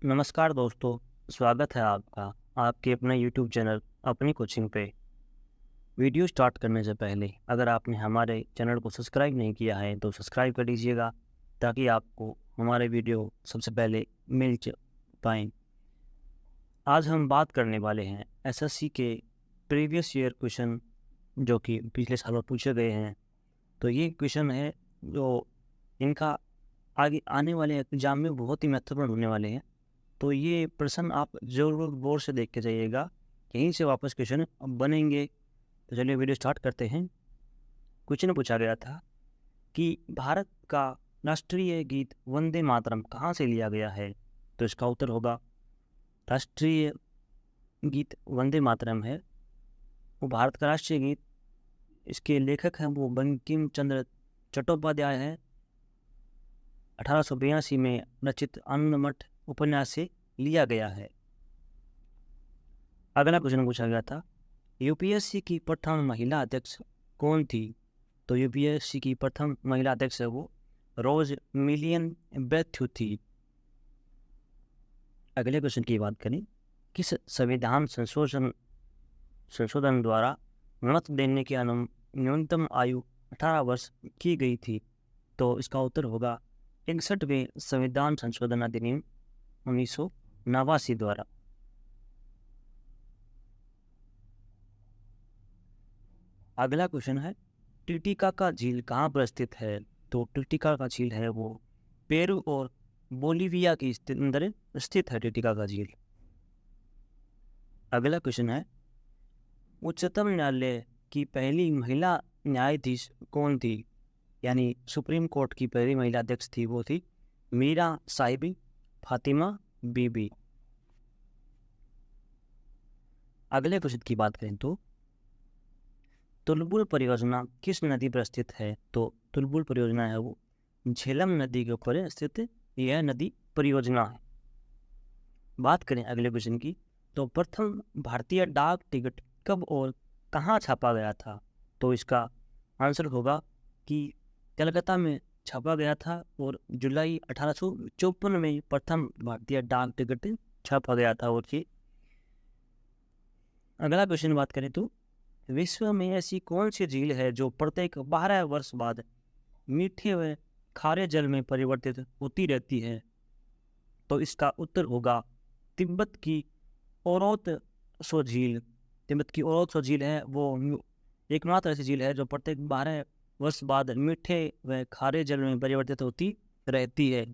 नमस्कार दोस्तों, स्वागत है आपका आपके अपने यूट्यूब चैनल अपनी कोचिंग पे। वीडियो स्टार्ट करने से पहले अगर आपने हमारे चैनल को सब्सक्राइब नहीं किया है तो सब्सक्राइब कर लीजिएगा ताकि आपको हमारे वीडियो सबसे पहले पाएँ। आज हम बात करने वाले हैं एसएससी के प्रीवियस ईयर क्वेश्चन जो कि पिछले सालों पूछे गए हैं। तो ये क्वेश्चन है जो इनका आगे आने वाले एग्जाम में बहुत ही महत्वपूर्ण होने वाले हैं। तो ये प्रश्न आप ज़रूर गौर से देख के जाइएगा, यहीं से वापस क्वेश्चन बनेंगे। तो चलिए वीडियो स्टार्ट करते हैं। क्वेश्चन पूछा गया था कि भारत का राष्ट्रीय गीत वंदे मातरम कहाँ से लिया गया है? तो इसका उत्तर होगा राष्ट्रीय गीत वंदे मातरम है वो भारत का राष्ट्रीय गीत। इसके लेखक हैं वो बंकिम चंद्र चट्टोपाध्याय है। 1882 में रचित अन्नमठ उपन्यास से लिया गया है। अगला क्वेश्चन पूछा गया था यूपीएससी की प्रथम महिला अध्यक्ष कौन थी? तो यूपीएससी की प्रथम महिला अध्यक्ष है वो रोज मिलियन बैथ्यू थी। अगले क्वेश्चन की बात करें, किस संविधान संशोधन द्वारा मत देने की न्यूनतम आयु 18 वर्ष की गई थी? तो इसका उत्तर होगा 61वें संविधान संशोधन अधिनियम 1989 द्वारा। अगला क्वेश्चन है टिटिकाका झील कहाँ पर स्थित है? तो टिटिकाका झील है वो पेरू और बोलिविया के अंदर स्थित है टिटिकाका झील। अगला क्वेश्चन है उच्चतम न्यायालय की पहली महिला न्यायाधीश कौन थी? यानी सुप्रीम कोर्ट की पहली महिला अध्यक्ष थी वो थी मीरा साहिबी फातिमा बीबी। अगले क्वेश्चन की बात करें तो तुलबुल परियोजना किस नदी पर स्थित है? तो तुलबुल परियोजना है वो झेलम नदी के ऊपर स्थित यह नदी परियोजना है। बात करें अगले क्वेश्चन की तो प्रथम भारतीय डाक टिकट कब और कहाँ छापा गया था? तो इसका आंसर होगा कि कलकत्ता में छापा गया था और जुलाई 1854 में प्रथम भारतीय डाक टिकट छापा गया था। और ये अगला क्वेश्चन बात करें तो विश्व में ऐसी कौन सी झील है जो प्रत्येक 12 वर्ष बाद मीठे व खारे जल में परिवर्तित होती रहती है? तो इसका उत्तर होगा तिब्बत की ओरोत्सो झील। तिब्बत की ओरोत्सो झील है वो एकमात्र ऐसी झील है जो प्रत्येक 12 वर्ष बाद मीठे व खारे जल में परिवर्तित होती रहती है।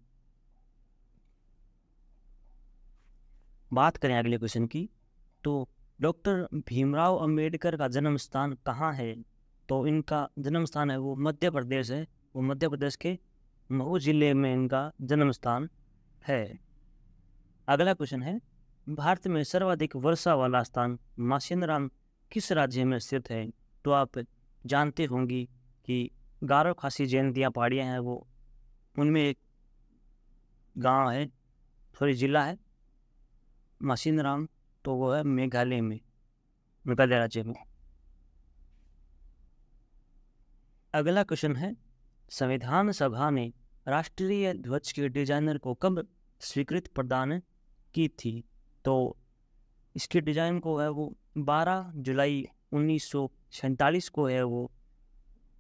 बात करें अगले क्वेश्चन की तो डॉक्टर भीमराव अंबेडकर का जन्म स्थान कहाँ है? तो इनका जन्म स्थान है वो मध्य प्रदेश है। वो मध्य प्रदेश के महू जिले में इनका जन्म स्थान है। अगला क्वेश्चन है भारत में सर्वाधिक वर्षा वाला स्थान मासिनराम किस राज्य में स्थित है? तो आप जानते होंगे कि गारो खासी जयंतिया पहाड़ियाँ हैं वो उनमें एक गांव है जिला है मासिनराम। तो वो है मेघालय राज्य में। अगला क्वेश्चन है संविधान सभा ने राष्ट्रीय ध्वज के डिजाइनर को कब स्वीकृति प्रदान की थी? तो इसके डिजाइन को है वो 12 जुलाई 1947 को है वो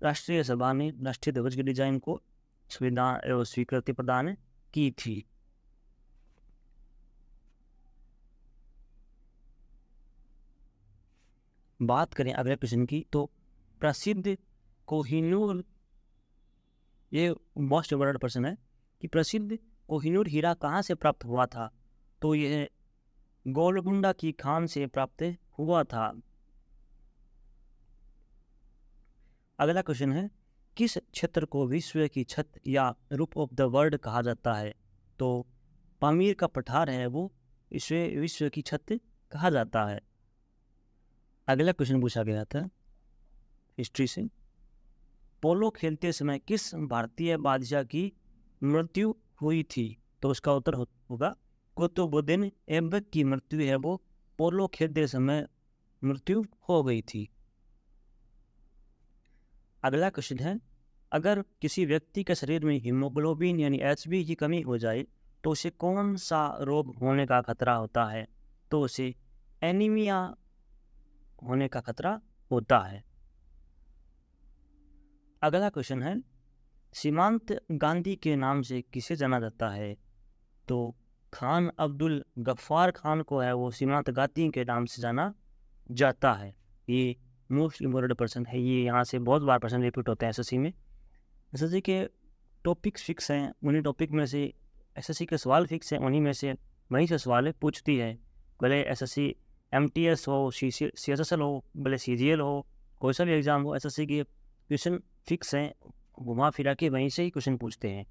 राष्ट्रीय सभा ने राष्ट्रीय ध्वज के डिजाइन को स्वीकृति प्रदान की थी। बात करें अगले क्वेश्चन की तो प्रसिद्ध कोहिनूर, ये मोस्ट इम्पोर्टेंट प्रश्न है कि प्रसिद्ध कोहिनूर हीरा कहाँ से प्राप्त हुआ था? तो यह गोलकुंडा की खान से प्राप्त हुआ था। अगला क्वेश्चन है किस क्षेत्र को विश्व की छत या रूप ऑफ द वर्ल्ड कहा जाता है? तो पामीर का पठार है वो इसे विश्व की छत कहा जाता है। अगला क्वेश्चन पूछा गया था हिस्ट्री से पोलो खेलते समय किस भारतीय बादशाह की मृत्यु हुई थी? तो उसका उत्तर होगा कुतुबुद्दीन ऐबक की मृत्यु है वो पोलो खेलते समय मृत्यु हो गई थी। अगला क्वेश्चन है अगर किसी व्यक्ति के शरीर में हीमोग्लोबिन यानी HB की कमी हो जाए तो उसे कौन सा रोग होने का खतरा होता है? तो उसे एनीमिया होने का खतरा होता है। अगला क्वेश्चन है, सीमांत गांधी के नाम से किसे जाना जाता है? तो खान अब्दुल गफ्फार खान को है वो सीमांत गांधी के नाम से जाना जाता है। ये मोस्ट इम्पोर्टेंट पर्सन है, ये यहाँ से बहुत बार पर्सन रिपीट होते हैं एसएससी में। एसएससी के टॉपिक्स फिक्स हैं, उन्हीं टॉपिक में से एसएससी के सवाल फिक्स हैं, उन्हीं में से वहीं से सवाल पूछती है। भले एसएससी एमटीएस हो, सीएसएसएल हो, भले सीजीएल हो, कोई सा भी एग्ज़ाम हो, एसएससी के क्वेश्चन फिक्स हैं, घुमा फिरा के वहीं से ही क्वेश्चन पूछते हैं।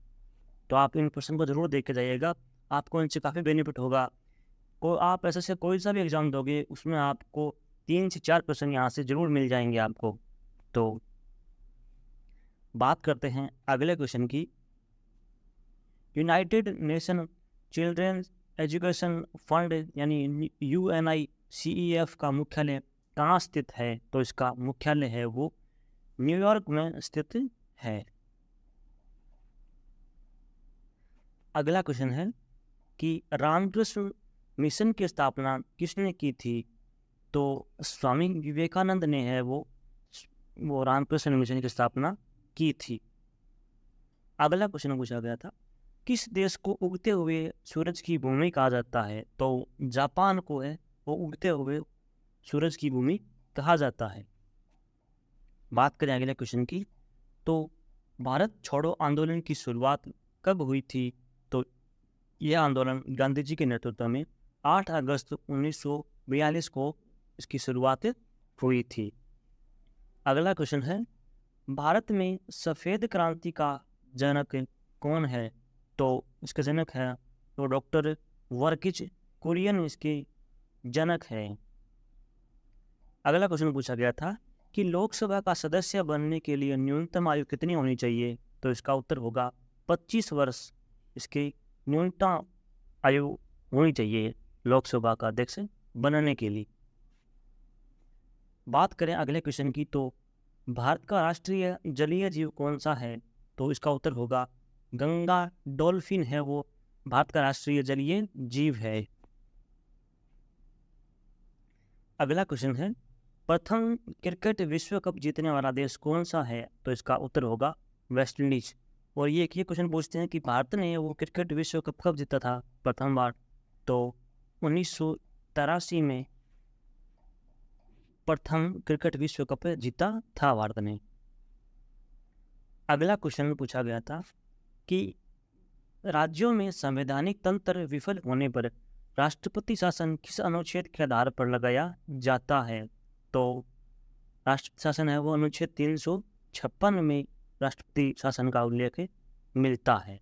तो आप इन क्वेश्चन को ज़रूर देख के जाइएगा, आपको इनसे काफ़ी बेनिफिट होगा। को आप एसएससी कोई सा भी एग्ज़ाम दोगे उसमें आपको 3 से 4 क्वेश्चन यहाँ से ज़रूर मिल जाएंगे आपको। तो बात करते हैं अगले क्वेश्चन की। United nation children education fund यानी UNICEF का मुख्यालय कहाँ स्थित है? तो इसका मुख्यालय है वो न्यूयॉर्क में स्थित है। अगला क्वेश्चन है कि रामकृष्ण मिशन की स्थापना किसने की थी? तो स्वामी विवेकानंद ने है वो रामकृष्ण मिशन की स्थापना की थी। अगला क्वेश्चन पूछा गया था, किस देश को उगते हुए सूरज की भूमि कहा जाता है? तो जापान को है वो उगते हुए सूरज की भूमि कहा जाता है। बात करें अगले क्वेश्चन की, तो भारत छोड़ो आंदोलन की शुरुआत कब हुई थी? तो यह आंदोलन गांधी जी के नेतृत्व में 8 अगस्त 1942 को इसकी शुरुआत हुई थी। अगला क्वेश्चन है, भारत में सफ़ेद क्रांति का जनक कौन है? तो इसके जनक है तो डॉक्टर वर्गीज कुरियन इसके जनक है। अगला क्वेश्चन पूछा गया था कि लोकसभा का सदस्य बनने के लिए न्यूनतम आयु कितनी होनी चाहिए? तो इसका उत्तर होगा 25 वर्ष इसकी न्यूनतम आयु होनी चाहिए लोकसभा का अध्यक्ष बनने के लिए। बात करें अगले क्वेश्चन की, तो भारत का राष्ट्रीय जलीय जीव कौन सा है? तो इसका उत्तर होगा गंगा डॉल्फिन है वो भारत का राष्ट्रीय जलीय जीव है। अगला क्वेश्चन है, प्रथम क्रिकेट विश्व कप जीतने वाला देश कौन सा है? तो इसका उत्तर होगा वेस्ट इंडीज। और ये क्वेश्चन पूछते हैं कि भारत ने वो क्रिकेट विश्व कप कब जीता था प्रथम बार? तो 1983 में प्रथम क्रिकेट विश्व कप जीता था भारत ने। अगला क्वेश्चन पूछा गया था कि राज्यों में संवैधानिक तंत्र विफल होने पर राष्ट्रपति शासन किस अनुच्छेद के आधार पर लगाया जाता है? तो राष्ट्रपति शासन है वो अनुच्छेद 356 में राष्ट्रपति शासन का उल्लेख मिलता है।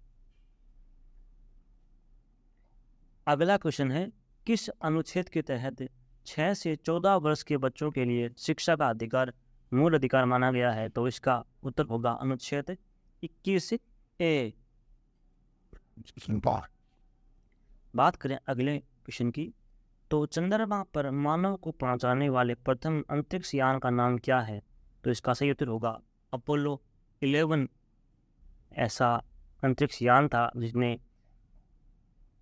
अगला क्वेश्चन है, किस अनुच्छेद के तहत 6 से 14 वर्ष के बच्चों के लिए शिक्षा का अधिकार मूल अधिकार माना गया है? तो इसका उत्तर होगा अनुच्छेद 21A। बात करें अगले क्वेश्चन की, तो चंद्रमा पर मानव को पहुंचाने वाले प्रथम अंतरिक्ष यान का नाम क्या है? तो इसका सही उत्तर होगा अपोलो 11। ऐसा अंतरिक्ष यान था जिसने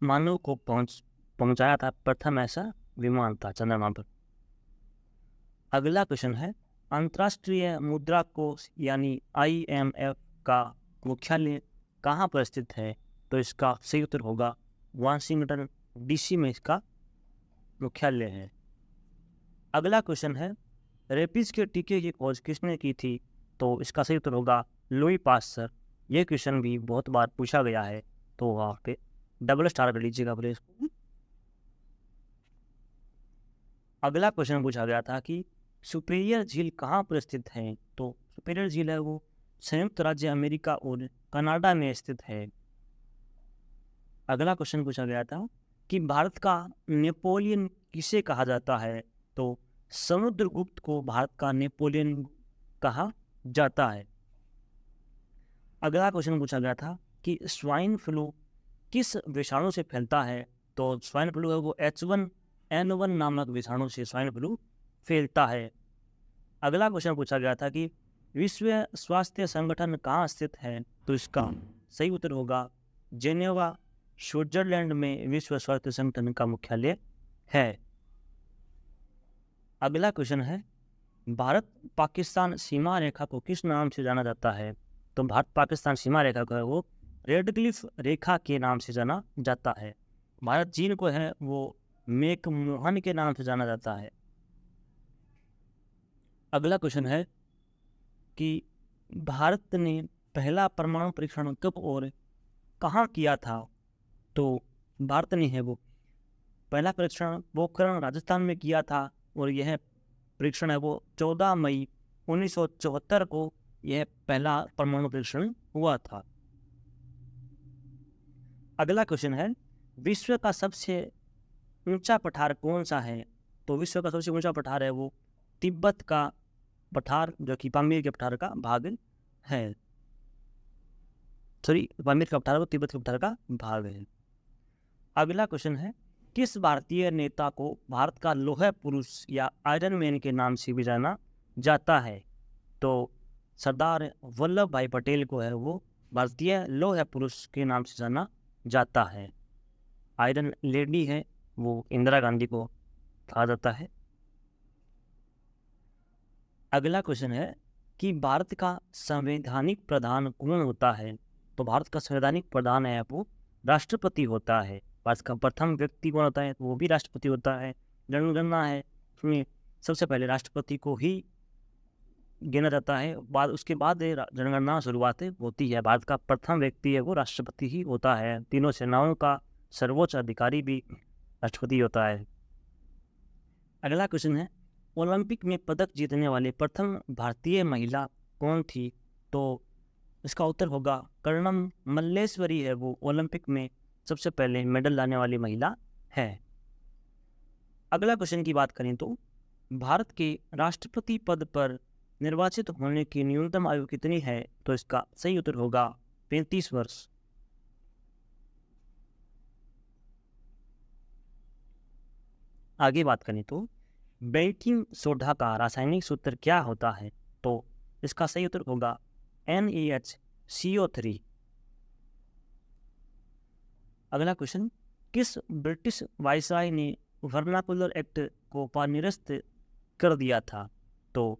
मानव को पहुंचाया था, प्रथम ऐसा विमान था चंद्रमा पर। अगला क्वेश्चन है, अंतर्राष्ट्रीय मुद्रा कोष यानी IMF का मुख्यालय कहाँ पर स्थित है? तो इसका सही उत्तर होगा वाशिंगटन DC में इसका मुख्यालय है। अगला क्वेश्चन है, रेबीज के टीके की खोज किसने की थी? तो इसका सही उत्तर होगा लुई पास्चर। ये क्वेश्चन भी बहुत बार पूछा गया है, तो वहाँ पे डबल स्टार कर लीजिएगा प्लीज। अगला क्वेश्चन पूछा गया था कि सुपीरियर झील कहाँ पर स्थित है? तो सुपीरियर झील है वो संयुक्त राज्य अमेरिका और कनाडा में स्थित है। अगला क्वेश्चन पूछा गया था कि भारत का नेपोलियन किसे कहा जाता है? तो समुद्रगुप्त को भारत का नेपोलियन कहा जाता है। अगला क्वेश्चन पूछा गया था कि स्वाइन फ्लू किस विषाणु से फैलता है? तो स्वाइन फ्लू है वो H1N1 नामक विषाणु से स्वाइन फ्लू फैलता है। अगला क्वेश्चन पूछा गया था कि विश्व स्वास्थ्य संगठन कहाँ स्थित है? तो इसका सही उत्तर होगा जेनेवा स्विट्जरलैंड में विश्व स्वास्थ्य संगठन का मुख्यालय है। अगला क्वेश्चन है, भारत पाकिस्तान सीमा रेखा को किस नाम से जाना जाता है? तो भारत पाकिस्तान सीमा रेखा को है वो रेड क्लिफ रेखा के नाम से जाना जाता है। भारत चीन को है वो मैकमोहन के नाम से जाना जाता है। अगला क्वेश्चन है कि भारत ने पहला परमाणु परीक्षण कब और कहाँ किया था? तो भारत ने है वो पहला परीक्षण पोखरण राजस्थान में किया था और यह परीक्षण है वो 14 मई 1974 को यह पहला परमाणु परीक्षण हुआ था। अगला क्वेश्चन है, विश्व का सबसे ऊंचा पठार कौन सा है? तो विश्व का सबसे ऊंचा पठार है वो तिब्बत का पठार, जो कि पामीर के पठार का भाग है। पामीर का पठार वो तिब्बत के पठार का भाग है। अगला क्वेश्चन है, किस भारतीय नेता को भारत का लौह पुरुष या आयरन मैन के नाम से भी जाना जाता है? तो सरदार वल्लभ भाई पटेल को है वो भारतीय लौह पुरुष के नाम से जाना जाता है। आयरन लेडी है वो इंदिरा गांधी को कहा जाता है। अगला क्वेश्चन है कि भारत का संवैधानिक प्रधान कौन होता है? तो भारत का संवैधानिक प्रधान है वो राष्ट्रपति होता है। भारत का प्रथम व्यक्ति कौन होता है? वो भी राष्ट्रपति होता है। जनगणना है उसमें सबसे पहले राष्ट्रपति को ही गिना जाता है, उसके बाद जनगणना शुरुआत होती है। भारत का प्रथम व्यक्ति है वो राष्ट्रपति ही होता है। तीनों सेनाओं का सर्वोच्च अधिकारी भी राष्ट्रपति होता है। अगला क्वेश्चन है, ओलंपिक में पदक जीतने वाले प्रथम भारतीय महिला कौन थी? तो इसका उत्तर होगा कर्णम मल्लेश्वरी है वो ओलंपिक में सबसे पहले मेडल लाने वाली महिला है। अगला क्वेश्चन की बात करें तो भारत के राष्ट्रपति पद पर निर्वाचित होने की न्यूनतम आयु कितनी है? तो इसका सही उत्तर होगा 35 वर्ष। आगे बात करें तो बेकिंग सोडा का रासायनिक सूत्र क्या होता है? तो इसका सही उत्तर होगा NaHCO3। अगला क्वेश्चन, किस ब्रिटिश वायसराय ने वर्नाकुलर एक्ट को निरस्त कर दिया था? तो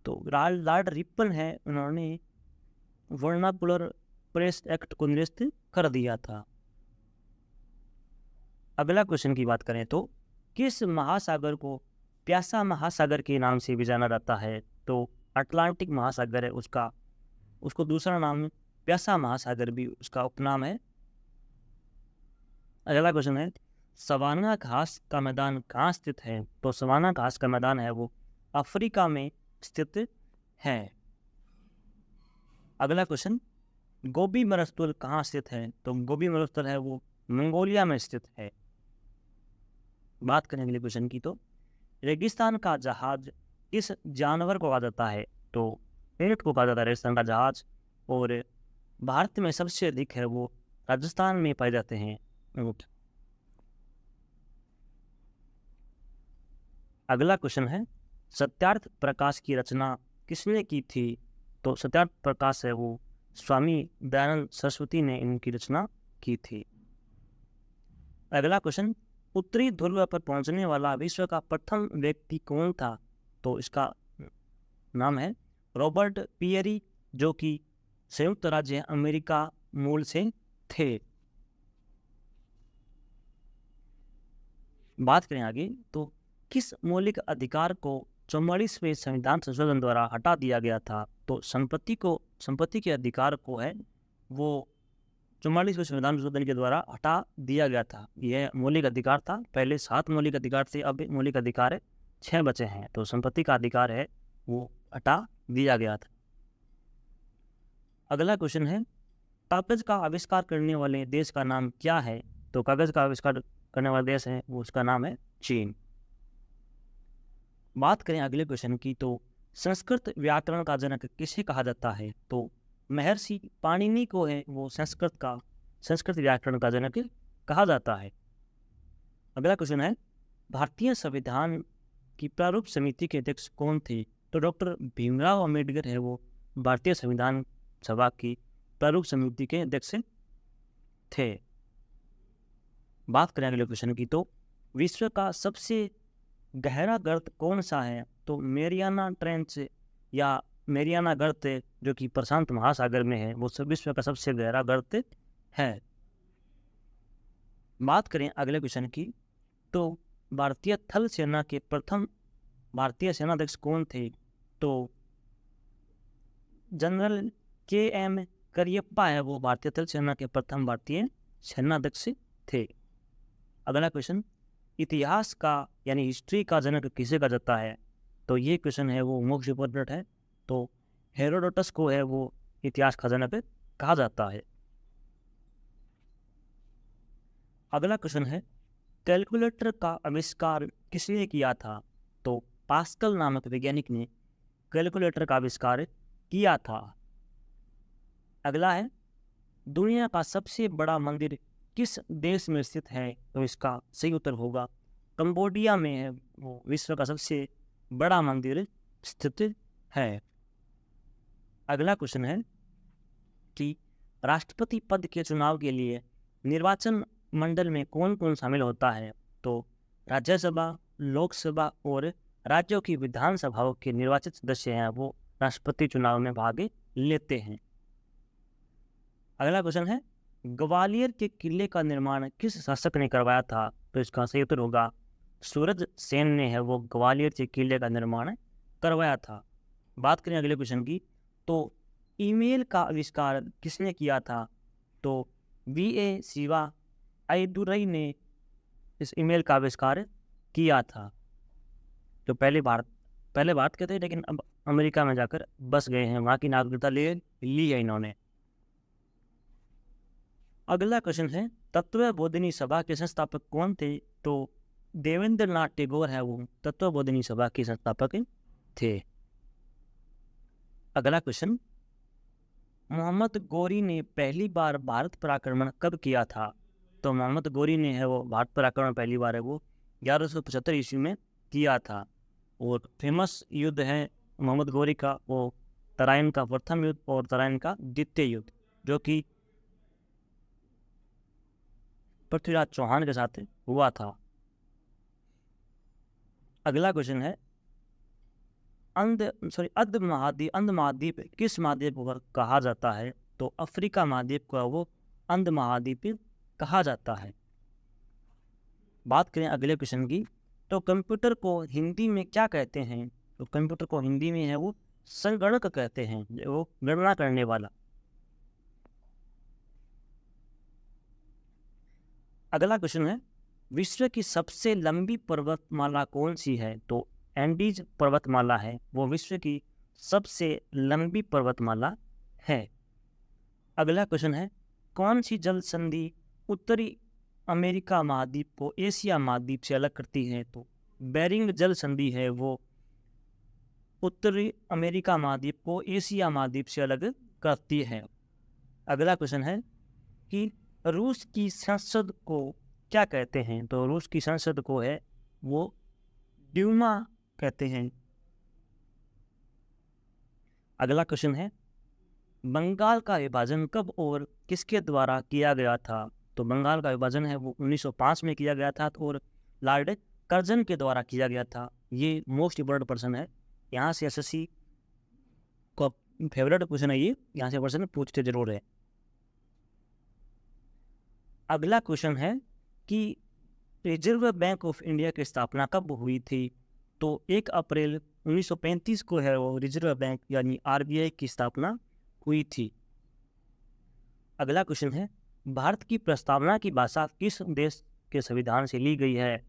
लॉर्ड रिपन है, उन्होंने वर्नाकुलर प्रेस एक्ट को निरस्त कर दिया था। अगला क्वेश्चन की बात करें तो किस महासागर को प्यासा महासागर के नाम से भी जाना जाता है? तो अटलांटिक महासागर है उसको दूसरा नाम प्यासा महासागर भी उसका उपनाम है। अगला क्वेश्चन है, सवाना घास का मैदान कहाँ स्थित है? तो सवाना घास का मैदान है वो अफ्रीका में स्थित है। अगला क्वेश्चन, गोबी मरुस्थल कहाँ स्थित है? तो गोबी मरुस्थल है वो मंगोलिया में स्थित है। बात करें अगले क्वेश्चन की तो रेगिस्तान का जहाज किस जानवर को कहा जाता है? तो ऊंट को कहा जाता है रेगिस्तान का जहाज। और भारत में सबसे अधिक है वो राजस्थान में पाए जाते हैं ऊंट। अगला क्वेश्चन है, सत्यार्थ प्रकाश की रचना किसने की थी? तो सत्यार्थ प्रकाश है वो स्वामी दयानंद सरस्वती ने इनकी रचना की थी। अगला क्वेश्चन, उत्तरी ध्रुव पर पहुंचने वाला विश्व का प्रथम व्यक्ति कौन था? तो इसका नाम है रॉबर्ट पियरी, जो कि संयुक्त राज्य अमेरिका मूल से थे। बात करें आगे तो किस मौलिक अधिकार को 44वें संविधान संशोधन द्वारा हटा दिया गया था? तो संपत्ति के अधिकार को है वो 44वें संविधान संशोधन के द्वारा हटा दिया गया था। यह मौलिक अधिकार था, पहले 7 मौलिक अधिकार थे, अब मौलिक अधिकार 6 बचे हैं। तो संपत्ति का अधिकार है वो हटा दिया गया था। अगला क्वेश्चन है, कागज का आविष्कार करने वाले देश का नाम क्या है? तो कागज का आविष्कार करने वाला देश है वो उसका नाम है चीन। बात करें अगले क्वेश्चन की तो संस्कृत व्याकरण का जनक किसे कहा जाता है? तो महर्षि पाणिनि को है वो संस्कृत व्याकरण का जनक कहा जाता है। अगला क्वेश्चन है, भारतीय संविधान की प्रारूप समिति के अध्यक्ष कौन थे? तो डॉक्टर भीमराव अम्बेडकर है वो भारतीय संविधान सभा की प्रारूप समिति के अध्यक्ष थे। बात करें अगले क्वेश्चन की, तो विश्व का सबसे गहरा गर्त कौन सा है? तो मेरियाना ट्रेंच या मेरियाना गर्त जो कि प्रशांत महासागर में है, वो सब विश्व का सबसे गहरा गर्त है। बात करें अगले क्वेश्चन की, तो भारतीय थल सेना के प्रथम भारतीय सेनाध्यक्ष कौन थे? तो जनरल KM करियप्पा है वो भारतीय थल सेना के प्रथम भारतीय सेनाध्यक्ष थे। अगला क्वेश्चन, इतिहास का यानी हिस्ट्री का जनक किसे कहा जाता है? तो ये क्वेश्चन है वो मोस्ट इम्पोर्टेंट है। तो हेरोडोटस को है वो इतिहास का जनक कहा जाता है। अगला क्वेश्चन है, कैलकुलेटर का आविष्कार किसने किया था? तो पास्कल नामक वैज्ञानिक ने कैलकुलेटर का आविष्कार किया था। अगला है, दुनिया का सबसे बड़ा मंदिर किस देश में स्थित है? तो इसका सही उत्तर होगा कंबोडिया में है वो विश्व का सबसे बड़ा मंदिर स्थित है। अगला क्वेश्चन है कि राष्ट्रपति पद के चुनाव के लिए निर्वाचन मंडल में कौन कौन शामिल होता है? तो राज्यसभा, लोकसभा और राज्यों की विधानसभाओं के निर्वाचित सदस्य हैं वो राष्ट्रपति चुनाव में भाग लेते हैं। अगला क्वेश्चन है, ग्वालियर के किले का निर्माण किस शासक ने करवाया था? तो इसका सही उत्तर होगा सूरज सेन ने है वो ग्वालियर के किले का निर्माण करवाया था। बात करें अगले क्वेश्चन की, तो ईमेल का आविष्कार किसने किया था? तो VA शिवा अय्यदुरई ने इस ईमेल का आविष्कार किया था। जो पहले भारत के थे लेकिन अब अमेरिका में जाकर बस गए हैं, वहाँ की नागरिकता ले ली है इन्होंने। अगला क्वेश्चन है, तत्वबोधिनी सभा के संस्थापक कौन थे? तो देवेंद्र नाथ टैगोर है वो तत्वबोधिनी सभा के संस्थापक थे। अगला क्वेश्चन, मोहम्मद गौरी ने पहली बार भारत पर आक्रमण कब किया था? तो मोहम्मद गौरी ने है वो भारत पर आक्रमण पहली बार है वो 1175 ईस्वी में किया था। और फेमस युद्ध है मोहम्मद गौरी का वो तराइन का प्रथम युद्ध और तराइन का द्वितीय युद्ध, जो कि पृथ्वीराज चौहान के साथ हुआ था। अगला क्वेश्चन है, अर्ध महाद्वीप किस महाद्वीप को कहा जाता है? तो अफ्रीका महाद्वीप को वो अंध महाद्वीप कहा जाता है। बात करें अगले क्वेश्चन की, तो कंप्यूटर को हिंदी में क्या कहते हैं? तो कंप्यूटर को हिंदी में है वो संगणक कहते हैं, वो गणना करने वाला। अगला क्वेश्चन है, विश्व की सबसे लंबी पर्वतमाला कौन सी है? तो एंडीज पर्वतमाला है वो विश्व की सबसे लंबी पर्वतमाला है। अगला क्वेश्चन है, कौन सी जल संधि उत्तरी अमेरिका महाद्वीप को एशिया महाद्वीप से अलग करती है? तो बेरिंग जल संधि है वो उत्तरी अमेरिका महाद्वीप को एशिया महाद्वीप से अलग करती है। अगला क्वेश्चन है कि रूस की संसद को क्या कहते हैं? तो रूस की संसद को है वो ड्यूमा कहते हैं। अगला क्वेश्चन है, बंगाल का विभाजन कब और किसके द्वारा किया गया था? तो बंगाल का विभाजन है वो 1905 में किया गया था और लॉर्ड कर्जन के द्वारा किया गया था। ये मोस्ट इम्पोर्टेंट पर्सन है, यहाँ से SSC को फेवरेट क्वेश्चन है ये, यहाँ से पर्सन पूछते जरूर है। अगला क्वेश्चन है कि रिजर्व बैंक ऑफ इंडिया की स्थापना कब हुई थी? तो 1 अप्रैल 1935 को है वो रिजर्व बैंक यानी RBI की स्थापना हुई थी। अगला क्वेश्चन है, भारत की प्रस्तावना की भाषा किस देश के संविधान से ली गई है?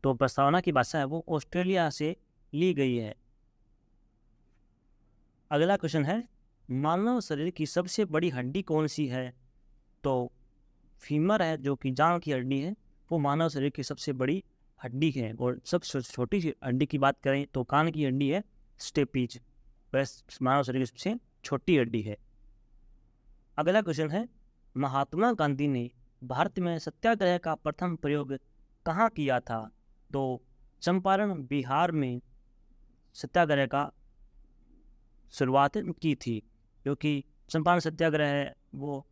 तो प्रस्तावना की भाषा है वो ऑस्ट्रेलिया से ली गई है। अगला क्वेश्चन है, मानव शरीर की सबसे बड़ी हड्डी कौन सी है? तो फीमर है जो कि जांघ की हड्डी है वो मानव शरीर की सबसे बड़ी हड्डी है। और सबसे छोटी सी हड्डी की बात करें तो कान की हड्डी है स्टेपीज, वह मानव शरीर की सबसे छोटी हड्डी है। अगला क्वेश्चन है, महात्मा गांधी ने भारत में सत्याग्रह का प्रथम प्रयोग कहाँ किया था? तो चंपारण बिहार में सत्याग्रह का शुरुआत की थी, क्योंकि चंपारण सत्याग्रह है वो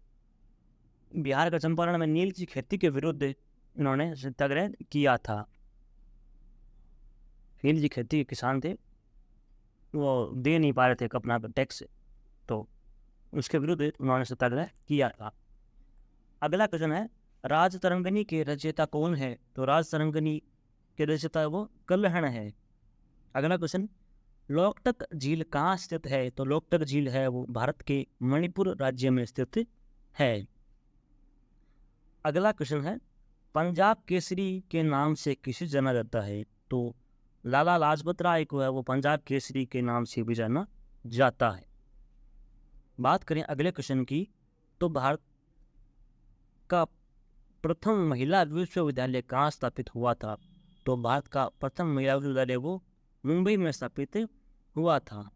बिहार का चंपारण में नील की खेती के विरुद्ध इन्होंने सत्याग्रह किया था। फील्ड की खेती के किसान थे, वो दे नहीं पा रहे थे अपना टैक्स, तो उसके विरुद्ध उन्होंने सत्याग्रह किया था। अगला क्वेश्चन है, राज तरंगिणी के रचयिता कौन है? तो राज तरंगिणी के रचयिता वो कल्हण है। अगला क्वेश्चन, लोकटक झील कहाँ स्थित है? तो लोकटक झील है वो भारत के मणिपुर राज्य में स्थित है। अगला क्वेश्चन है, पंजाब केसरी के नाम से किसे जाना जाता है? तो लाला लाजपत राय को है वो पंजाब केसरी के नाम से भी जाना जाता है। बात करें अगले क्वेश्चन की, तो भारत का प्रथम महिला विश्वविद्यालय कहाँ स्थापित हुआ था? तो भारत का प्रथम महिला विश्वविद्यालय वो मुंबई में स्थापित हुआ था।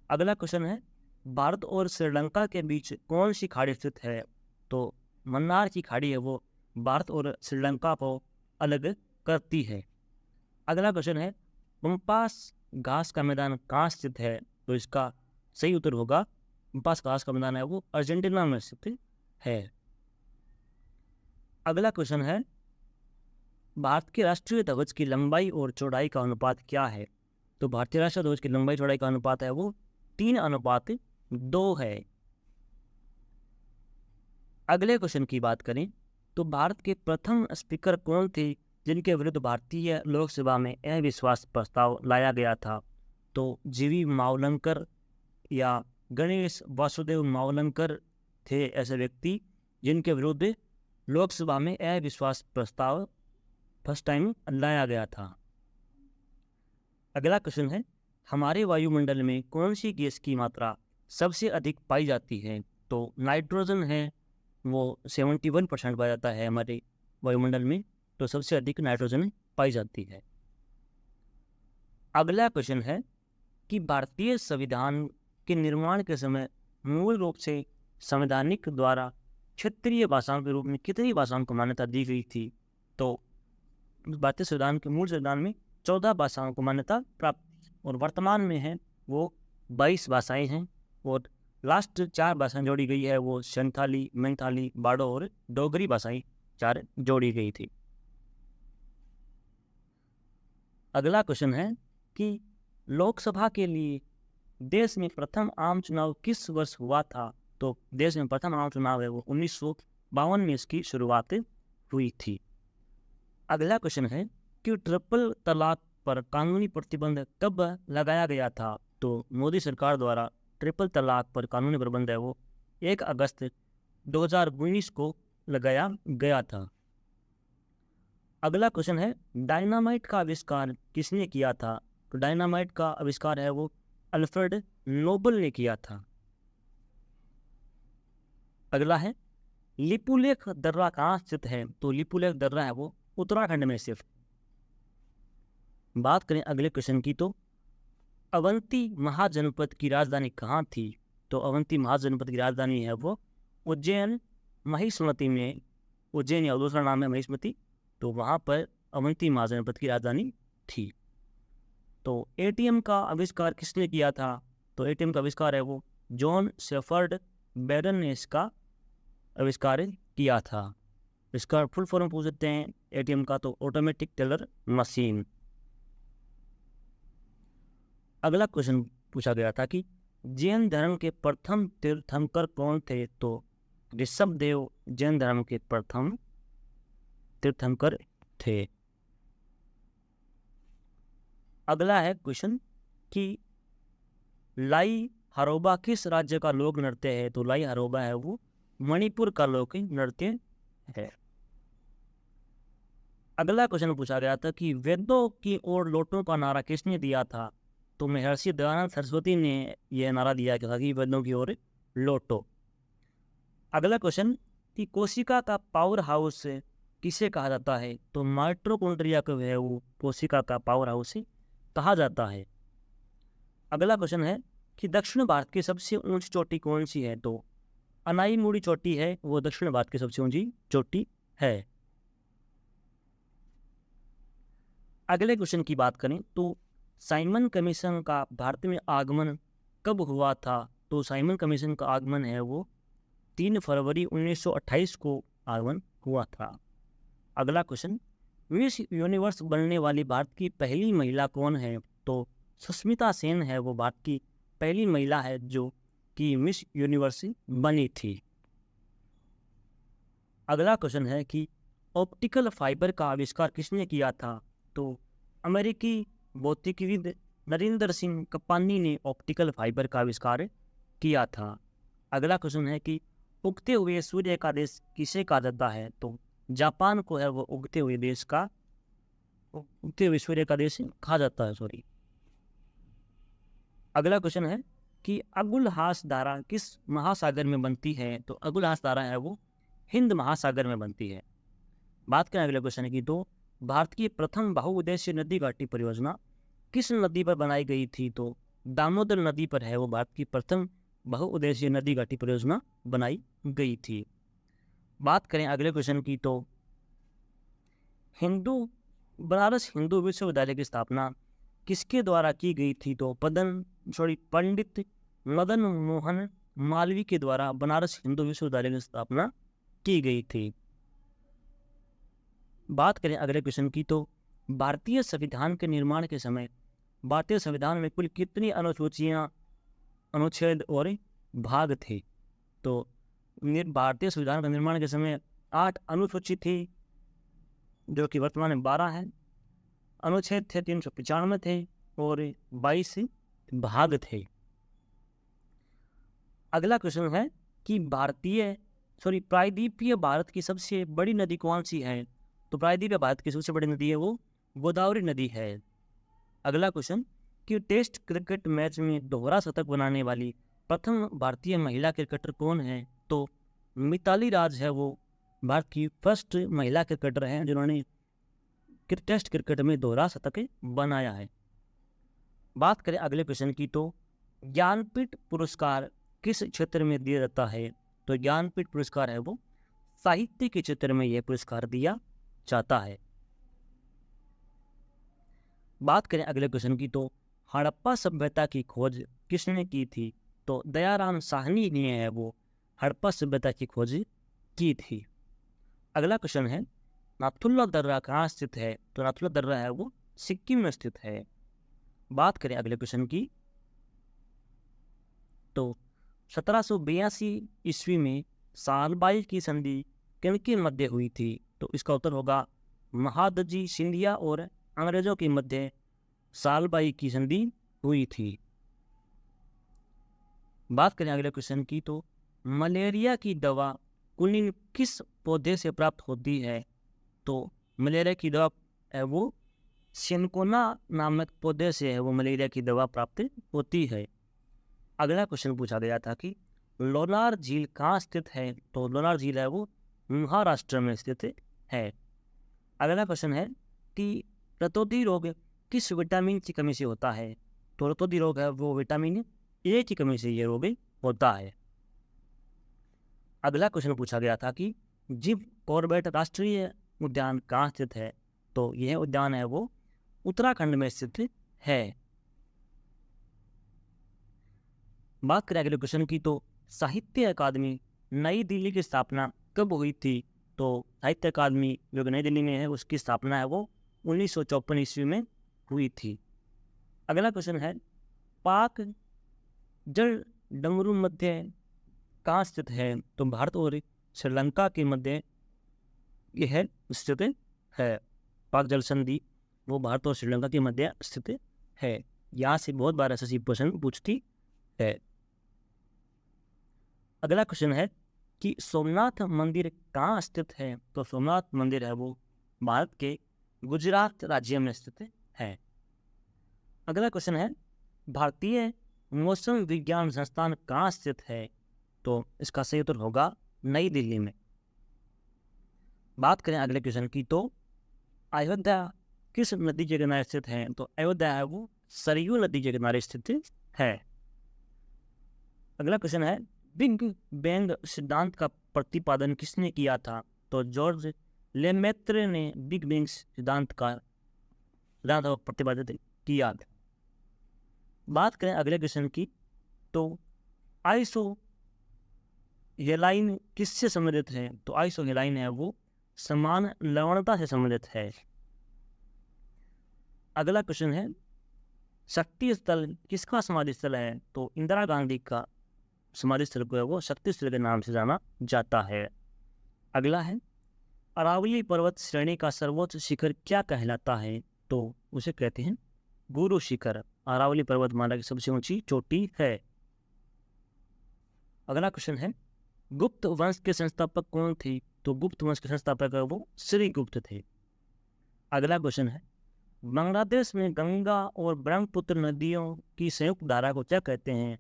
अगला क्वेश्चन है, भारत और श्रीलंका के बीच कौन सी खाड़ी स्थित है? तो मन्नार की खाड़ी है वो भारत और श्रीलंका को अलग करती है। अगला क्वेश्चन है, पंपास घास का मैदान कहाँ स्थित है? तो इसका सही उत्तर होगा पंपास घास का मैदान है वो अर्जेंटीना में स्थित है। अगला क्वेश्चन है, भारत के राष्ट्रीय ध्वज की लंबाई और चौड़ाई का अनुपात क्या है? तो भारतीय राष्ट्रीय ध्वज की लंबाई चौड़ाई का अनुपात है वो 3:2 है। अगले क्वेश्चन की बात करें, तो भारत के प्रथम स्पीकर कौन थे जिनके विरुद्ध भारतीय लोकसभा में अविश्वास प्रस्ताव लाया गया था? तो जीवी मावलंकर या गणेश वासुदेव मावलंकर थे ऐसे व्यक्ति जिनके विरुद्ध लोकसभा में अविश्वास प्रस्ताव फर्स्ट टाइम लाया गया था। अगला क्वेश्चन है, हमारे वायुमंडल में कौन सी गैस की मात्रा सबसे अधिक पाई जाती है? तो नाइट्रोजन है वो 71% पाया जाता है हमारे वायुमंडल में, तो सबसे अधिक नाइट्रोजन पाई जाती है। अगला क्वेश्चन है कि भारतीय संविधान के निर्माण के समय मूल रूप से संवैधानिक द्वारा क्षेत्रीय भाषाओं के रूप में कितनी भाषाओं को मान्यता दी गई थी? तो भारतीय संविधान के मूल संविधान में 14 भाषाओं को मान्यता प्राप्त, और वर्तमान में है वो 22 भाषाएं हैं, और लास्ट 4 भाषाएं जोड़ी गई है वो संथाली, मैंथाली, बाडो और डोगरी भाषाएं 4 जोड़ी गई थी। अगला क्वेश्चन है कि लोकसभा के लिए देश में प्रथम आम चुनाव किस वर्ष हुआ था? तो देश में प्रथम आम चुनाव है वो 1952 में इसकी शुरुआत हुई थी। अगला क्वेश्चन है कि ट्रिपल तलाक पर कानूनी प्रतिबंध कब लगाया गया था? तो मोदी सरकार द्वारा ट्रिपल तलाक पर कानूनी प्रतिबंध है वो 1 अगस्त 2019 को लगाया गया था। अगला क्वेश्चन है, डायनामाइट का आविष्कार किसने किया था? तो डायनामाइट का आविष्कार है वो अल्फ्रेड नोबल ने किया था। अगला है, लिपुलेख दर्रा कहाँ स्थित है? तो लिपुलेख दर्रा है वो उत्तराखंड में स्थित। बात करें अगले क्वेश्चन की, तो अवंती महाजनपद की राजधानी कहाँ थी? तो अवंती महाजनपद की राजधानी है वो उज्जैन महिष्मती में, उज्जैन या दूसरा नाम है महिष्मती, तो वहाँ पर अवंती महाजनपद की राजधानी थी। तो एटीएम का आविष्कार किसने किया था? तो एटीएम का आविष्कार है वो जॉन शेफर्ड बैरन ने इसका आविष्कार किया था। इसका फुल फॉर्म पूछ सकते हैं एटीएम का, तो ऑटोमेटिक टेलर मशीन। अगला क्वेश्चन पूछा गया था कि जैन धर्म के प्रथम तीर्थंकर कौन थे? तो ऋषभदेव जैन धर्म के प्रथम तीर्थंकर थे। अगला है क्वेश्चन कि लाई हरोबा किस राज्य का लोक नृत्य है? तो लाई हरोबा है वो मणिपुर का लोक नृत्य है। अगला क्वेश्चन पूछा गया था कि वेदों की ओर लौटो का नारा किसने दिया था? तो महर्षि दयानंद सरस्वती ने यह नारा दिया था कि वेदों की ओर लौटो। अगला क्वेश्चन कि कोशिका का पावर हाउस किसे कहा जाता है? तो माइटोकॉन्ड्रिया को है वो कोशिका का पावर हाउस कहा जाता है। अगला क्वेश्चन है कि दक्षिण भारत की सबसे ऊंची चोटी कौन सी है? तो अनाईमुड़ी चोटी है वो दक्षिण भारत की सबसे ऊंची चोटी है। अगले क्वेश्चन की बात करें तो साइमन कमीशन का भारत में आगमन कब हुआ था? तो साइमन कमीशन का आगमन है वो 3 फरवरी 1928 को आगमन हुआ था। अगला क्वेश्चन, मिस यूनिवर्स बनने वाली भारत की पहली महिला कौन है? तो सुष्मिता सेन है वो भारत की पहली महिला है जो कि मिस यूनिवर्स बनी थी। अगला क्वेश्चन है कि ऑप्टिकल फाइबर का आविष्कार किसने किया था? तो अमेरिकी भौतिकविद नरेंद्र सिंह कपानी ने ऑप्टिकल फाइबर का आविष्कार किया था। अगला क्वेश्चन है कि उगते हुए सूर्य का देश किसे कहा जाता है? तो जापान को है वो उगते हुए सूर्य का देश कहा जाता है, सॉरी। अगला क्वेश्चन है कि अगुलहास धारा किस महासागर में बनती है? तो अगुलहास धारा है वो हिंद महासागर में बनती है। बात करें अगले क्वेश्चन की, तो भारत की प्रथम बहुउद्देशीय नदी घाटी परियोजना किस नदी पर बनाई गई थी? तो दामोदर नदी पर है वो भारत की प्रथम बहुउद्देशीय नदी घाटी परियोजना बनाई गई थी। बात करें अगले क्वेश्चन की, तो बनारस हिंदू विश्वविद्यालय की स्थापना किसके द्वारा की गई थी? तो पंडित मदन मोहन मालवीय के द्वारा बनारस हिंदू विश्वविद्यालय की स्थापना की गई थी। बात करें अगले क्वेश्चन की, तो भारतीय संविधान के निर्माण के समय भारतीय संविधान में कुल कितनी अनुसूचियां, अनुच्छेद और भाग थे? तो भारतीय संविधान के निर्माण के समय 8 अनुसूची थी, जो कि वर्तमान में 12 है। अनुच्छेद थे 395 थे और 22 भाग थे। अगला क्वेश्चन है कि प्रायद्वीपीय भारत की सबसे बड़ी नदी कौन सी है? तो प्रायद्वीपीय भारत की सबसे बड़ी नदी है वो गोदावरी नदी है। अगला क्वेश्चन कि टेस्ट क्रिकेट मैच में दोहरा शतक बनाने वाली प्रथम भारतीय महिला क्रिकेटर कौन है? तो मिताली राज है वो भारत की फर्स्ट महिला क्रिकेटर हैं जिन्होंने टेस्ट क्रिकेट में दोहरा शतक बनाया है। बात करें अगले क्वेश्चन की, तो ज्ञानपीठ पुरस्कार किस क्षेत्र में दिया जाता है? तो ज्ञानपीठ पुरस्कार है वो साहित्य के क्षेत्र में यह पुरस्कार दिया जाता है। बात करें अगले क्वेश्चन की, तो हड़प्पा सभ्यता की खोज किसने की थी? तो दयाराम साहनी ने है वो हड़प्पा सभ्यता की खोज की थी। अगला क्वेश्चन है नाथुला दर्रा कहाँ स्थित है? तो नाथुला दर्रा है वो सिक्किम में स्थित है। बात करें अगले क्वेश्चन की, तो 1782 ईस्वी में सालबाई की संधि किनके मध्य हुई थी? तो इसका उत्तर होगा महादजी सिंधिया और अंग्रेजों के मध्य सालबाई की संधि हुई थी। बात करें अगले क्वेश्चन की, तो मलेरिया की दवा कुनिन किस पौधे से प्राप्त होती है? तो मलेरिया की दवा है वो सिनकोना नामक पौधे से है वो मलेरिया की दवा प्राप्त होती है। अगला क्वेश्चन पूछा गया था कि लोनार झील कहाँ स्थित है? तो लोनार झील है वो महाराष्ट्र में स्थित है। अगला क्वेश्चन है कि रतौंधी रोग किस विटामिन की कमी से होता है? तो रतौंधी रोग है वो विटामिन ए की कमी से ये रोग होता है। अगला क्वेश्चन पूछा गया था कि जिम कॉर्बेट राष्ट्रीय उद्यान कहाँ स्थित है? तो यह उद्यान है वो उत्तराखंड में स्थित है। बात करें अगले क्वेश्चन की, तो साहित्य अकादमी नई दिल्ली की स्थापना कब हुई थी? तो साहित्य अकादमी जो नई दिल्ली में है उसकी स्थापना है वो 1954 ईस्वी में हुई थी। अगला क्वेश्चन है पाक जल डमरू मध्य कहाँ स्थित है? तो भारत और श्रीलंका के मध्य यह स्थित है। पाक जल संधि वो भारत और श्रीलंका के मध्य स्थित है। यहाँ से बहुत बार ऐसा क्वेश्चन पूछती है। अगला क्वेश्चन है कि सोमनाथ मंदिर कहाँ स्थित है? तो सोमनाथ मंदिर है वो भारत के गुजरात राज्य में स्थित है। अगला क्वेश्चन है भारतीय मौसम विज्ञान संस्थान कहाँ स्थित है? तो इसका सही उत्तर होगा नई दिल्ली में। बात करें अगले क्वेश्चन की, तो अयोध्या किस नदी के किनारे स्थित है? तो अयोध्या है वो सरयू नदी के किनारे स्थित है। अगला क्वेश्चन है बिग बैंग सिद्धांत का प्रतिपादन किसने किया था? तो जॉर्ज लेमेत्र ने बिग बैंग सिद्धांत का प्रतिपादित किया था। बात करें अगले क्वेश्चन की, तो आइसो हेलाइन किससे संबंधित है? तो आइसो हेलाइन है वो समान लवणता से संबंधित है। अगला क्वेश्चन है, शक्ति स्थल किसका समाधि स्थल है? तो इंदिरा गांधी का समाधि स्थल को है वो शक्ति स्थल के नाम से जाना जाता है। अगला है, अरावली पर्वत श्रेणी का सर्वोच्च शिखर क्या कहलाता है? तो उसे कहते हैं गुरु शिखर। अरावली पर्वतमाला की सबसे ऊंची चोटी है। अगला क्वेश्चन है, गुप्त वंश के संस्थापक कौन थे? तो गुप्त वंश के संस्थापक वो श्री गुप्त थे। अगला क्वेश्चन है, बांग्लादेश में गंगा और ब्रह्मपुत्र नदियों की संयुक्त धारा को क्या कहते हैं?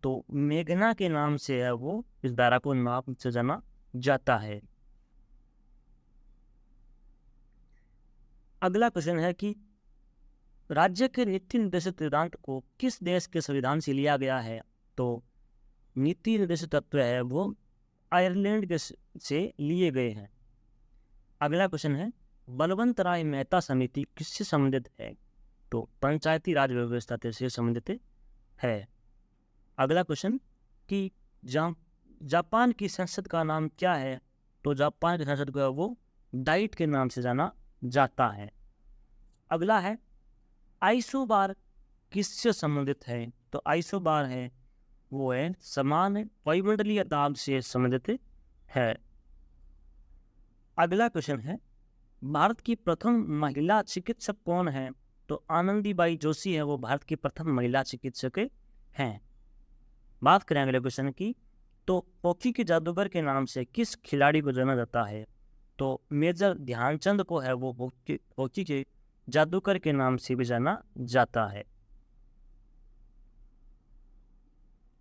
तो मेघना के नाम से है वो इस धारा को नाम से जाना जाता है। अगला क्वेश्चन है कि राज्य के नीति निर्देशित सिद्धांत को किस देश के संविधान से लिया गया है? तो नीति निर्देशित तत्व है वो आयरलैंड के से लिए गए हैं। अगला क्वेश्चन है, बलवंत राय मेहता समिति किससे संबंधित है? तो पंचायती राज व्यवस्था से संबंधित है। अगला क्वेश्चन कि जापान की संसद का नाम क्या है? तो जापान की संसद को वो डाइट के नाम से जाना जाता है। अगला है, आइसोबार किससे संबंधित है? तो आइसोबार है वो है समान वायुमंडलीय दाब से संबंधित है। अगला क्वेश्चन है, भारत की प्रथम महिला चिकित्सक कौन है? तो आनंदीबाई जोशी है वो भारत की प्रथम महिला चिकित्सक हैं। बात करें अगले क्वेश्चन की, तो हॉकी के जादूगर के नाम से किस खिलाड़ी को जाना जाता है? तो मेजर ध्यानचंद को है वो हॉकी के जादूगर के नाम से भी जाना जाता है।